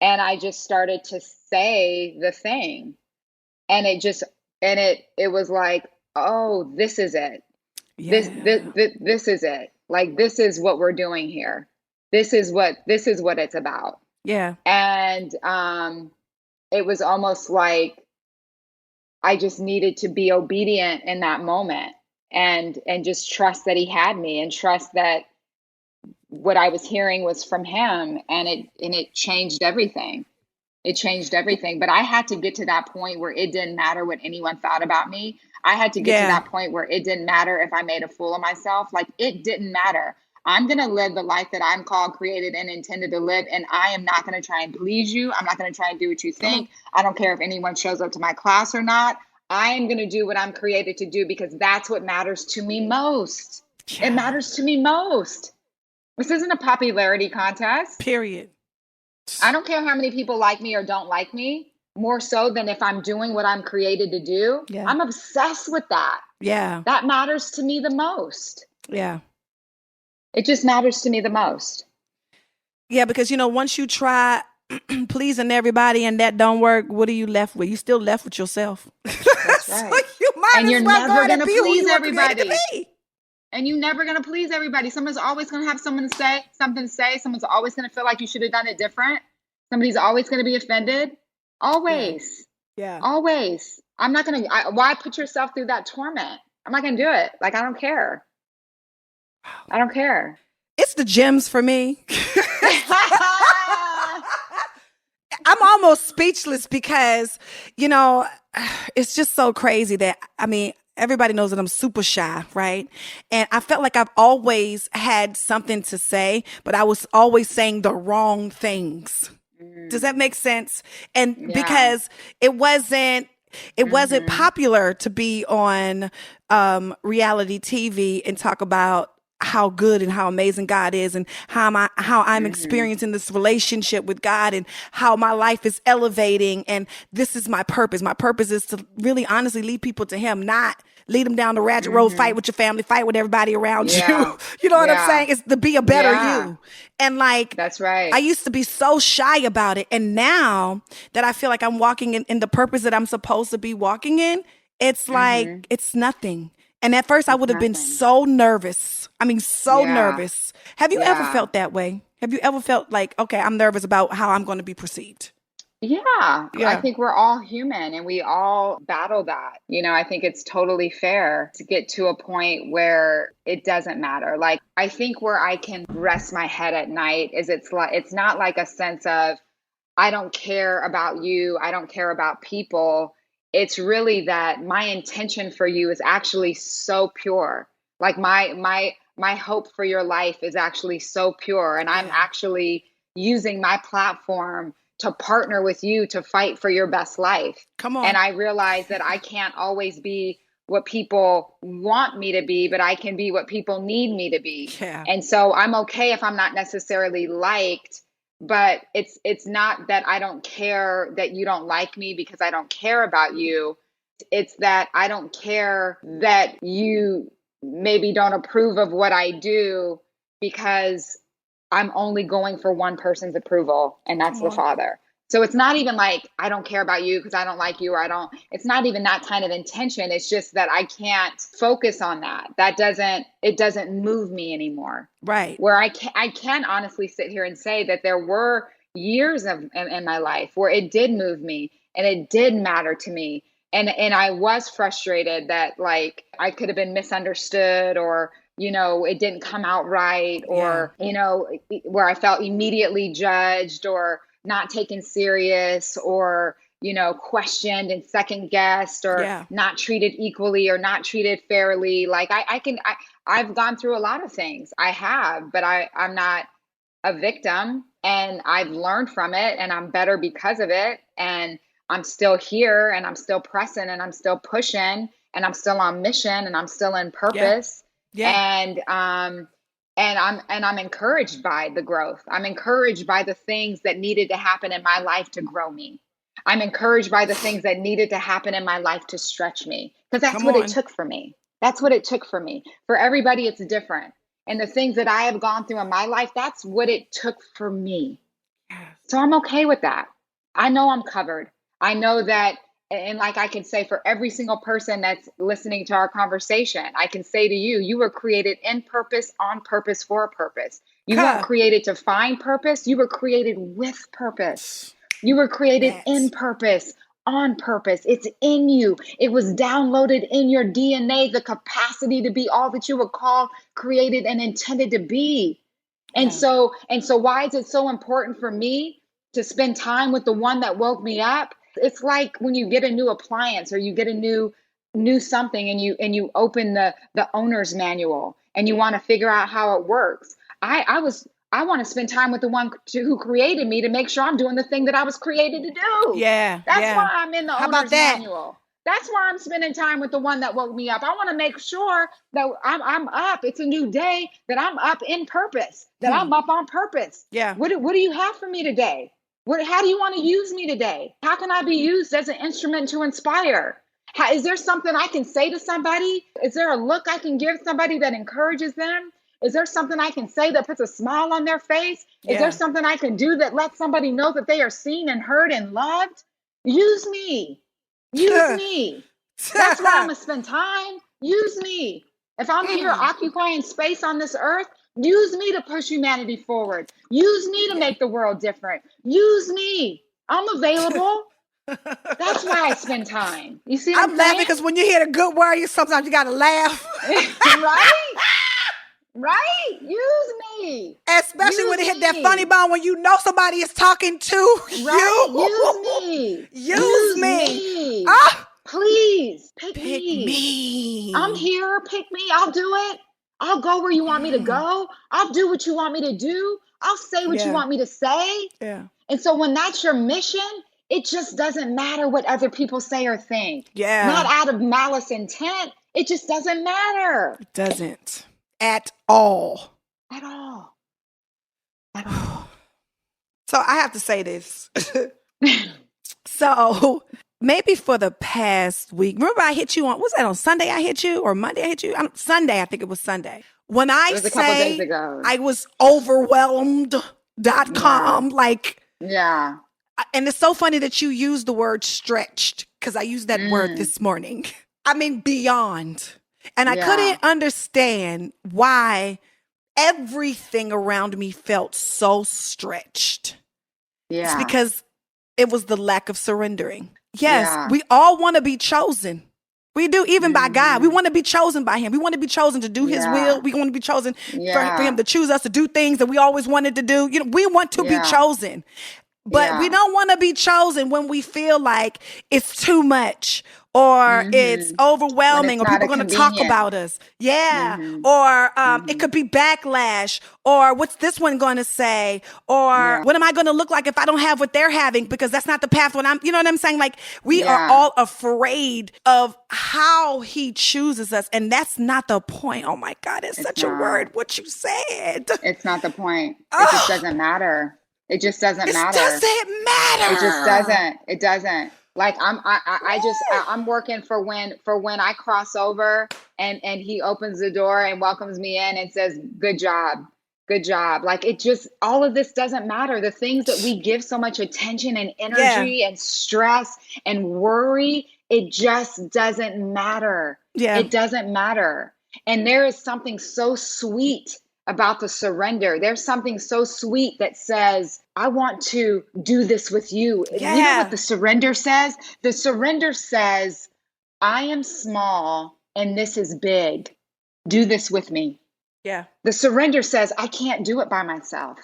And I just started to say the thing. And it was like, oh, this is it. Yeah. This is it. Like, this is what we're doing here. This is what it's about. Yeah. And it was almost like I just needed to be obedient in that moment and just trust that he had me and trust that what I was hearing was from him, and it changed everything. It changed everything. But I had to get to that point where it didn't matter what anyone thought about me. I had to get to that point where it didn't matter if I made a fool of myself. Like, it didn't matter. I'm going to live the life that I'm called, created, and intended to live. And I am not going to try and please you. I'm not going to try and do what you think. I don't care if anyone shows up to my class or not. I am going to do what I'm created to do because that's what matters to me most. Yeah. It matters to me most. This isn't a popularity contest. Period. I don't care how many people like me or don't like me, more so than if I'm doing what I'm created to do. Yeah. I'm obsessed with that. Yeah. That matters to me the most. Yeah. It just matters to me the most. Yeah, because, once you try pleasing everybody and that don't work, what are you left with? You still left with yourself. That's right. So you might and as you're well never going to please everybody. And you're never going to please everybody. Someone's always going to have something to say. Someone's always going to feel like you should have done it different. Somebody's always going to be offended. Always. Yeah. Always. I'm not going to, why put yourself through that torment? I'm not going to do it. Like, I don't care. I don't care. It's the gyms for me. I'm almost speechless because, it's just so crazy that, everybody knows that I'm super shy, right? And I felt like I've always had something to say, but I was always saying the wrong things. Does that make sense? And because it wasn't popular to be on reality TV and talk about how good and how amazing God is, and how I'm experiencing this relationship with God, and how my life is elevating. And this is my purpose. My purpose is to really honestly lead people to him, not lead them down the ratchet road, fight with your family, fight with everybody around you. You know what I'm saying? It's to be a better you. And like, that's right. I used to be so shy about it. And now that I feel like I'm walking in the purpose that I'm supposed to be walking in, it's like, it's nothing. And at first I would have been so nervous. I mean, so nervous. Have you ever felt that way? Have you ever felt like, okay, I'm nervous about how I'm going to be perceived? Yeah, I think we're all human and we all battle that. I think it's totally fair to get to a point where it doesn't matter. Like, I think where I can rest my head at night is it's not like a sense of, I don't care about you, I don't care about people. It's really that my intention for you is actually so pure. Like my hope for your life is actually so pure. And I'm actually using my platform to partner with you to fight for your best life. Come on. And I realize that I can't always be what people want me to be, but I can be what people need me to be. Yeah. And so I'm okay if I'm not necessarily liked, but it's not that I don't care that you don't like me because I don't care about you. It's that I don't care that you maybe don't approve of what I do because I'm only going for one person's approval, and that's the Father. So it's not even like I don't care about you because I don't like you, or it's not even that kind of intention. It's just that I can't focus on that. It doesn't move me anymore. Right. Where I can honestly sit here and say that there were years in my life where it did move me and it did matter to me. And I was frustrated that like I could have been misunderstood, or it didn't come out right, or, where I felt immediately judged or not taken serious, or, questioned and second guessed, or not treated equally or not treated fairly. Like I've gone through a lot of things. I have, but I'm not a victim, and I've learned from it, and I'm better because of it. And I'm still here, and I'm still pressing, and I'm still pushing, and I'm still on mission, and I'm still in purpose. And I'm encouraged by the growth. I'm encouraged by the things that needed to happen in my life to grow me. I'm encouraged by the things that needed to happen in my life to stretch me, because that's what it took for me. That's what it took for me. For everybody, it's different. And the things that I have gone through in my life, that's what it took for me. So I'm okay with that. I know I'm covered. I know that. And like I can say for every single person that's listening to our conversation, I can say to you, you were created in purpose, on purpose, for a purpose. You weren't created to find purpose. You were created with purpose. You were created in purpose, on purpose. It's in you. It was downloaded in your DNA, the capacity to be all that you were called, created, and intended to be. And so why is it so important for me to spend time with the one that woke me up? It's like when you get a new appliance, or you get a new something, and you open the owner's manual and you want to figure out how it works. I want to spend time with the one who created me to make sure I'm doing the thing that I was created to do. That's why I'm in the owner's manual. That's why I'm spending time with the one that woke me up. I want to make sure that I'm up. It's a new day, that I'm up in purpose, that I'm up on purpose. What do you have for me today? How do you want to use me today? How can I be used as an instrument to inspire? Is there something I can say to somebody? Is there a look I can give somebody that encourages them? Is there something I can say that puts a smile on their face? Is there something I can do that lets somebody know that they are seen and heard and loved? Use me. Use me. That's where I'm going to spend time. Use me. If I'm here occupying space on this earth, use me to push humanity forward. Use me to make the world different. Use me. I'm available. That's why I spend time. You see what I'm laughing because when you hear the good word, sometimes you got to laugh. Right? Use me. Especially when it hit that funny bone when you know somebody is talking to you. Use me. Please pick me. I'm here. Pick me. I'll do it. I'll go where you want me to go. I'll do what you want me to do. I'll say what you want me to say. And so when that's your mission, it just doesn't matter what other people say or think. Not out of malice intent. It just doesn't matter. It doesn't. at all. At all. At all. So I have to say this. So maybe for the past week, remember I hit you was that on Sunday I hit you or Monday I hit you? Sunday, I think it was Sunday. When I It was a couple say days ago. I was overwhelmed.com, like, yeah. and it's so funny that you use the word stretched because I used that word this morning. I mean, beyond. And I couldn't understand why everything around me felt so stretched. Yeah. It's because it was the lack of surrendering. Yes, we all want to be chosen. We do, even by God. We want to be chosen by him. We want to be chosen to do his will. We want to be chosen for him to choose us to do things that we always wanted to do. You know, we want to be chosen. But we don't want to be chosen when we feel like it's too much or it's overwhelming or people are going to talk about us. Yeah. Or it could be backlash or what's this one going to say? Or what am I going to look like if I don't have what they're having? Because that's not the path when you know what I'm saying? Like we are all afraid of how he chooses us. And that's not the point. Oh my God. It's such a word. What you said. It's not the point. It just doesn't matter. It just doesn't matter. It doesn't matter. It just doesn't. It doesn't. Like I'm working for when I cross over and he opens the door and welcomes me in and says, good job. Good job. Like it just, all of this doesn't matter. The things that we give so much attention and energy and stress and worry, it just doesn't matter. Yeah. It doesn't matter. And there is something so sweet about the surrender. There's something so sweet that says, I want to do this with you. Yeah. You know what the surrender says? The surrender says, I am small and this is big. Do this with me. Yeah. The surrender says, I can't do it by myself.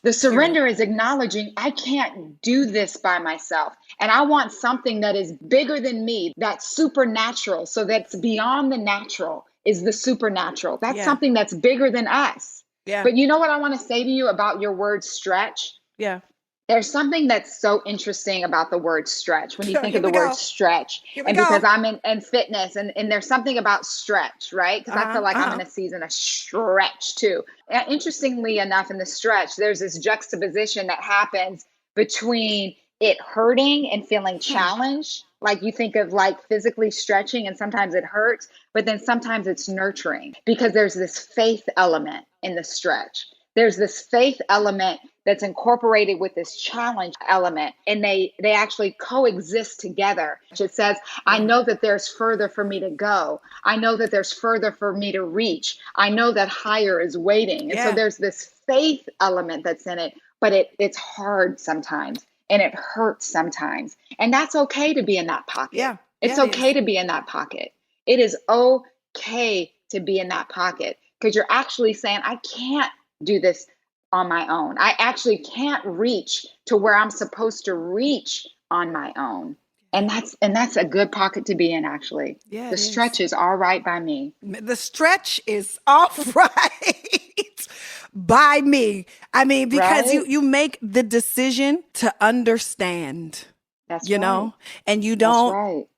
The surrender is acknowledging, I can't do this by myself. And I want something that is bigger than me, that's supernatural. So that's beyond the natural. Is the supernatural. That's something that's bigger than us. Yeah. But you know what I want to say to you about your word stretch? Yeah. There's something that's so interesting about the word stretch when you think of the word stretch. And because I'm in fitness and there's something about stretch, right? Because I feel like I'm in a season of stretch too. And interestingly enough, in the stretch, there's this juxtaposition that happens between it hurting and feeling challenged. Like you think of like physically stretching and sometimes it hurts, but then sometimes it's nurturing because there's this faith element in the stretch. There's this faith element that's incorporated with this challenge element and they actually coexist together. It says, I know that there's further for me to go. I know that there's further for me to reach. I know that higher is waiting. And so there's this faith element that's in it, but it's hard sometimes. And it hurts sometimes. And that's okay to be in that pocket. Yeah. It's okay to be in that pocket. It is okay to be in that pocket because you're actually saying, I can't do this on my own. I actually can't reach to where I'm supposed to reach on my own. And that's a good pocket to be in, actually. Yeah, the stretch is all right by me. The stretch is all right by me. I mean, because you make the decision to understand. That's you know, and you don't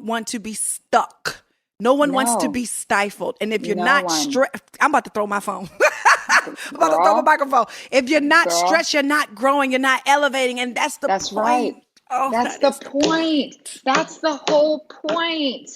want to be stuck. No one wants to be stifled. And if you're not I'm about to throw my phone. I'm about to throw my microphone. If you're not stretched, you're not growing, you're not elevating, and that's the point. Right. Oh, that's the point. That's the whole point.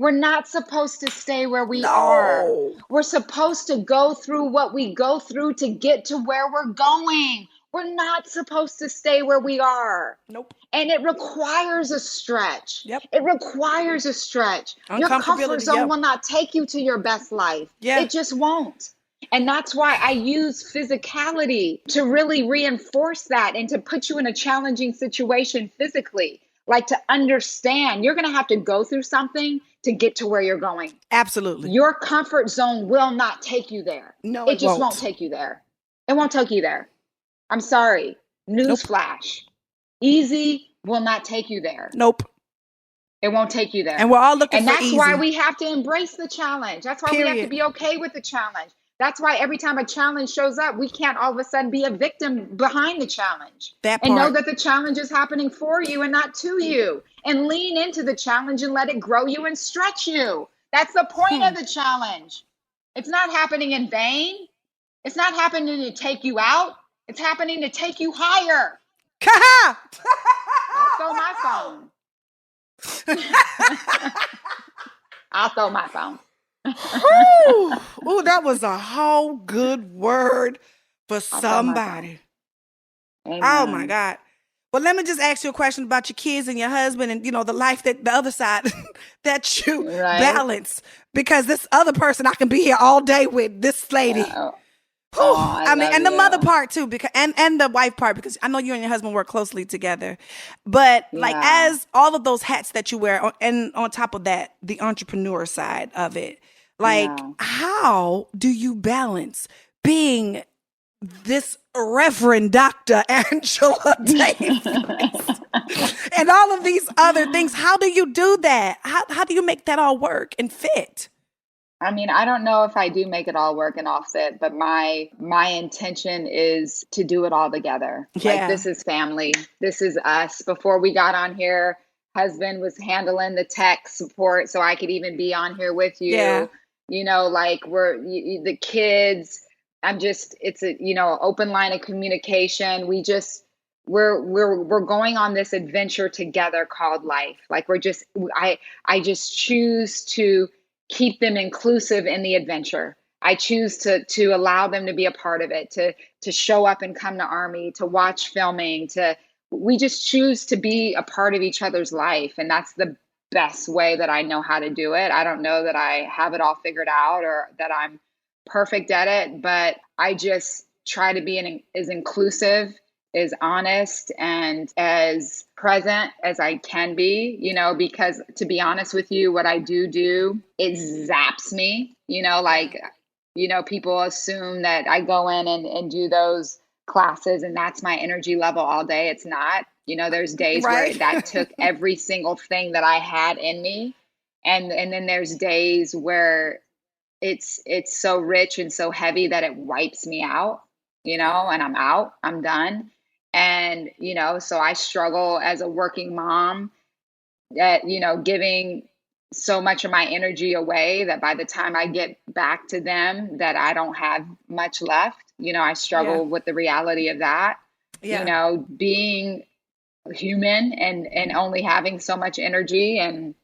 We're not supposed to stay where we are. We're supposed to go through what we go through to get to where we're going. We're not supposed to stay where we are. Nope. And it requires a stretch. Yep. It requires a stretch. Your comfort zone will not take you to your best life. Yeah. It just won't. And that's why I use physicality to really reinforce that and to put you in a challenging situation physically, like to understand you're going to have to go through something to get to where you're going. Absolutely. Your comfort zone will not take you there. No, it just won't take you there. It won't take you there. I'm sorry. Newsflash. Easy will not take you there. Nope. It won't take you there. And we're all looking for easy. And that's why we have to embrace the challenge. That's why we have to be okay with the challenge. That's why every time a challenge shows up, we can't all of a sudden be a victim behind the challenge. And know that the challenge is happening for you and not to you. And lean into the challenge and let it grow you and stretch you. That's the point of the challenge. It's not happening in vain. It's not happening to take you out. It's happening to take you higher. I'll throw my phone. I'll throw my phone. Ooh, that was a whole good word for somebody. Oh my God. Well, let me just ask you a question about your kids and your husband and, the life the other side that you balance. Because this other person I can be here all day with, this lady. And the mother part too, because and the wife part, because I know you and your husband work closely together. But like, as all of those hats that you wear, and on top of that, the entrepreneur side of it, like, how do you balance being this Reverend Dr. Angela Davis and all of these other things? How do you do that? How do you make that all work and fit? I mean, I don't know if I do make it all work and all fit, but my intention is to do it all together. Yeah. Like, this is family. This is us. Before we got on here, husband was handling the tech support so I could even be on here with you. Yeah. Like, the kids, it's a, open line of communication. We're going on this adventure together called life. Like, I just choose to keep them inclusive in the adventure. I choose to allow them to be a part of it, to show up and come to AARMY, to watch filming, we just choose to be a part of each other's life. And that's the best way that I know how to do it. I don't know that I have it all figured out or that I'm perfect at it, but I just try to be as inclusive, as honest, and as present as I can be, because to be honest with you, what I do, it zaps me, people assume that I go in and do those classes and that's my energy level all day. It's not. There's days where that took every single thing that I had in me. And then there's days where it's so rich and so heavy that it wipes me out, and I'm out, I'm done. And, so I struggle as a working mom at, giving so much of my energy away that by the time I get back to them, that I don't have much left. I struggle with the reality of that, being human and only having so much energy. And,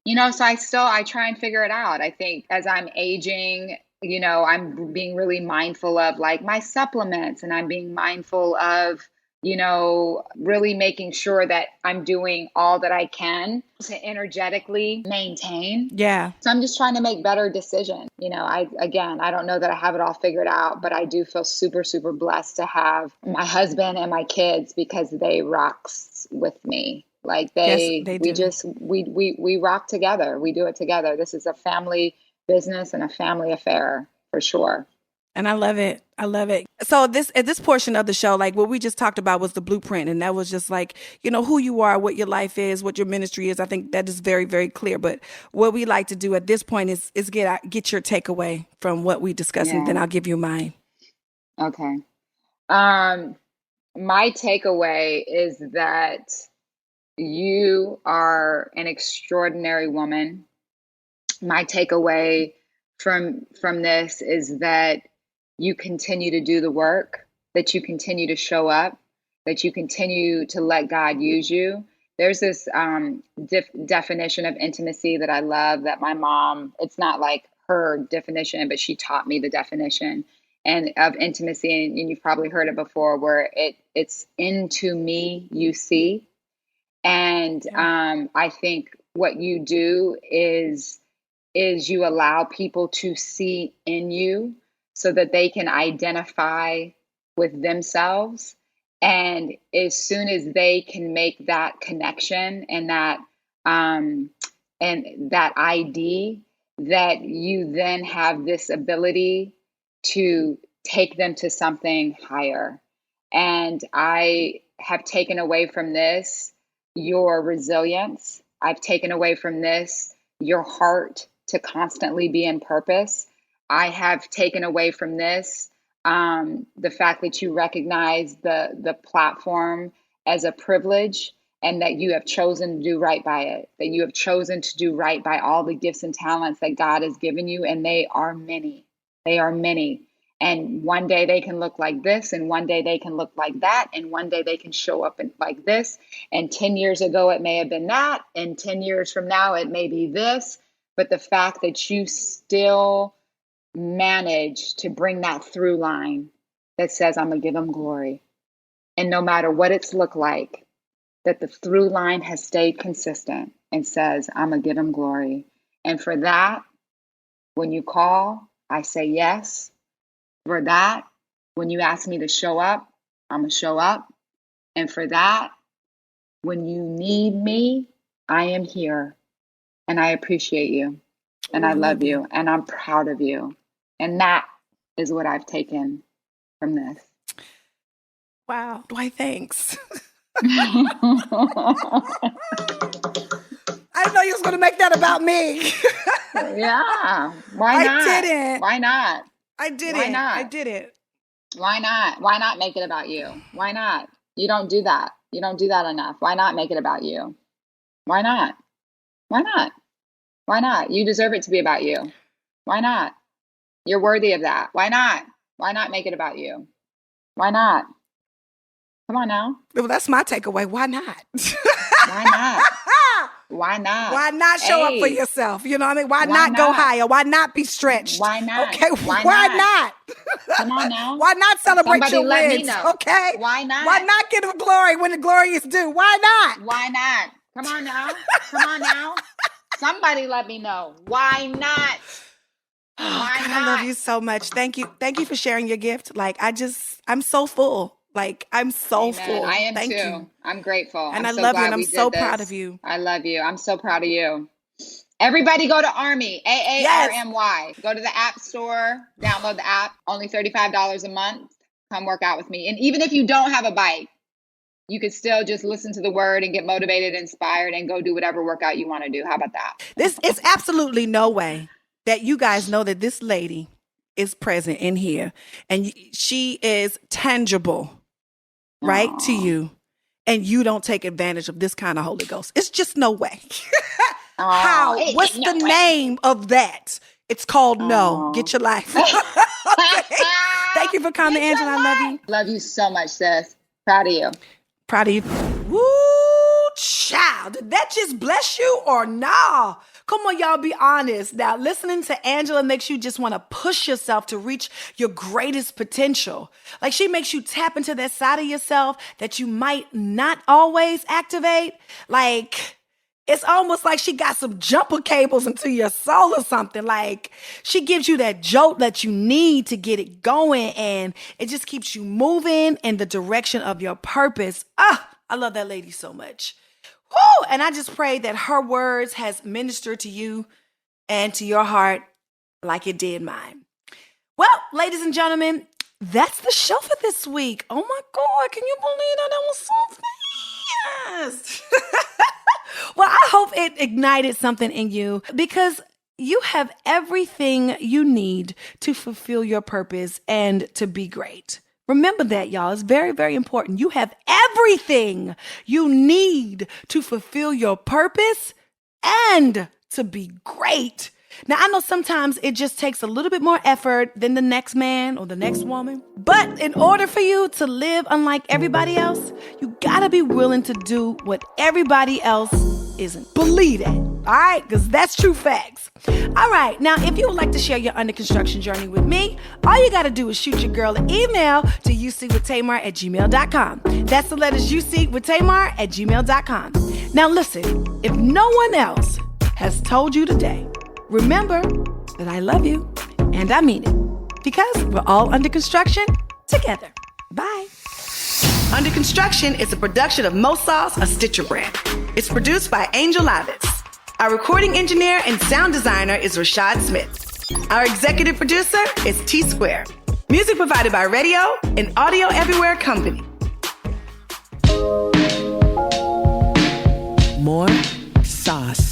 so I try and figure it out. I think as I'm aging, I'm being really mindful of like my supplements, and I'm being mindful of, really making sure that I'm doing all that I can to energetically maintain. Yeah. So I'm just trying to make better decisions. I don't know that I have it all figured out, but I do feel super, super blessed to have my husband and my kids because they rocks with me. Like they we rock together. We do it together. This is a family business and a family affair for sure. And I love it. I love it. So at this portion of the show, like what we just talked about was the blueprint. And that was just like, who you are, what your life is, what your ministry is. I think that is very, very clear. But what we like to do at this point is get your takeaway from what we discussed, and then I'll give you mine. Okay. My takeaway is that you are an extraordinary woman. My takeaway from this is that you continue to do the work, that you continue to show up, that you continue to let God use you. There's this definition of intimacy that I love that my mom, it's not like her definition, but she taught me the definition and of intimacy. And you've probably heard it before, where it's into me you see. And I think what you do is you allow people to see in you so that they can identify with themselves. And as soon as they can make that connection and that ID, that you then have this ability to take them to something higher. And I have taken away from this your resilience. I've taken away from this your heart to constantly be in purpose. I have taken away from this the fact that you recognize the platform as a privilege and that you have chosen to do right by it, that you have chosen to do right by all the gifts and talents that God has given you. And they are many. They are many. And one day they can look like this, and one day they can look like that, and one day they can show up like this. And 10 years ago, it may have been that. And 10 years from now, it may be this. But the fact that you still manage to bring that through line that says, I'm going to give him glory. And no matter what it's looked like, that the through line has stayed consistent and says, I'm going to give him glory. And for that, when you call, I say yes. For that, when you ask me to show up, I'm going to show up. And for that, when you need me, I am here. And I appreciate you. And I love you. And I'm proud of you. And that is what I've taken from this. Wow. Dwight, thanks. I didn't know you was going to make that about me. Yeah. Why not? I didn't. Why not? I didn't. Why not? I didn't. Why not? Why not make it about you? Why not? You don't do that. You don't do that enough. Why not make it about you? Why not? Why not? Why not? You deserve it to be about you. Why not? You're worthy of that. Why not? Why not make it about you? Why not? Come on now. Well, that's my takeaway. Why not? Why not? Why not? Why not show up for yourself? You know what I mean? Why not go higher? Why not be stretched? Why not? Okay, why not? Come on now. Why not celebrate Somebody your let me wins? know. Okay. Why not? Why not give him glory when the glory is due? Why not? Why not? Come on now. Come on now. Somebody let me know. Why not? Oh, God, I love you so much. Thank you. Thank you for sharing your gift. Like, I'm so full. Like, I'm so Amen. full. I am Thank too. you. I'm grateful. And I'm I so love you, glad and I'm we so did proud this. of you. I love you. I'm so proud of you. Everybody go to AARMY, AARMY. Go to the app store, download the app, only $35 a month. Come work out with me. And even if you don't have a bike, you could still just listen to the word and get motivated, inspired, and go do whatever workout you want to do. How about that? This is absolutely no way that you guys know that this lady is present in here and she is tangible, right, to you, and you don't take advantage of this kind of Holy Ghost. It's just no way. How? What's the name of that? It's called No. Get your life. Okay. Thank you for coming, Angela. I love you. Love you so much, sis. Proud of you. Proud of you. Woo, child. Did that just bless you or nah? Come on, y'all, be honest. Now, listening to Angela makes you just want to push yourself to reach your greatest potential. Like, she makes you tap into that side of yourself that you might not always activate. Like, it's almost like she got some jumper cables into your soul or something. Like, she gives you that jolt that you need to get it going, and it just keeps you moving in the direction of your purpose. I love that lady so much. Woo! And I just pray that her words has ministered to you and to your heart like it did mine. Well, ladies and gentlemen, that's the show for this week. Oh my God, can you believe that? That was so fast. Well, I hope it ignited something in you, because you have everything you need to fulfill your purpose and to be great. Remember that, y'all. It's very, very important. You have everything you need to fulfill your purpose and to be great. Now, I know sometimes it just takes a little bit more effort than the next man or the next woman. But in order for you to live unlike everybody else, you gotta be willing to do what everybody else isn't. Believe that, all right? Because that's true facts. All right, now, if you would like to share your under construction journey with me, all you gotta do is shoot your girl an email to ucwithtamar@gmail.com. That's the letters ucwithtamar@gmail.com. Now, listen, if no one else has told you today, remember that I love you, and I mean it, because we're all under construction together. Bye. Under Construction is a production of Mo Sauce, a Stitcher brand. It's produced by Angel Lavitz. Our recording engineer and sound designer is Rashad Smith. Our executive producer is T Square. Music provided by Radio and Audio Everywhere Company. More sauce.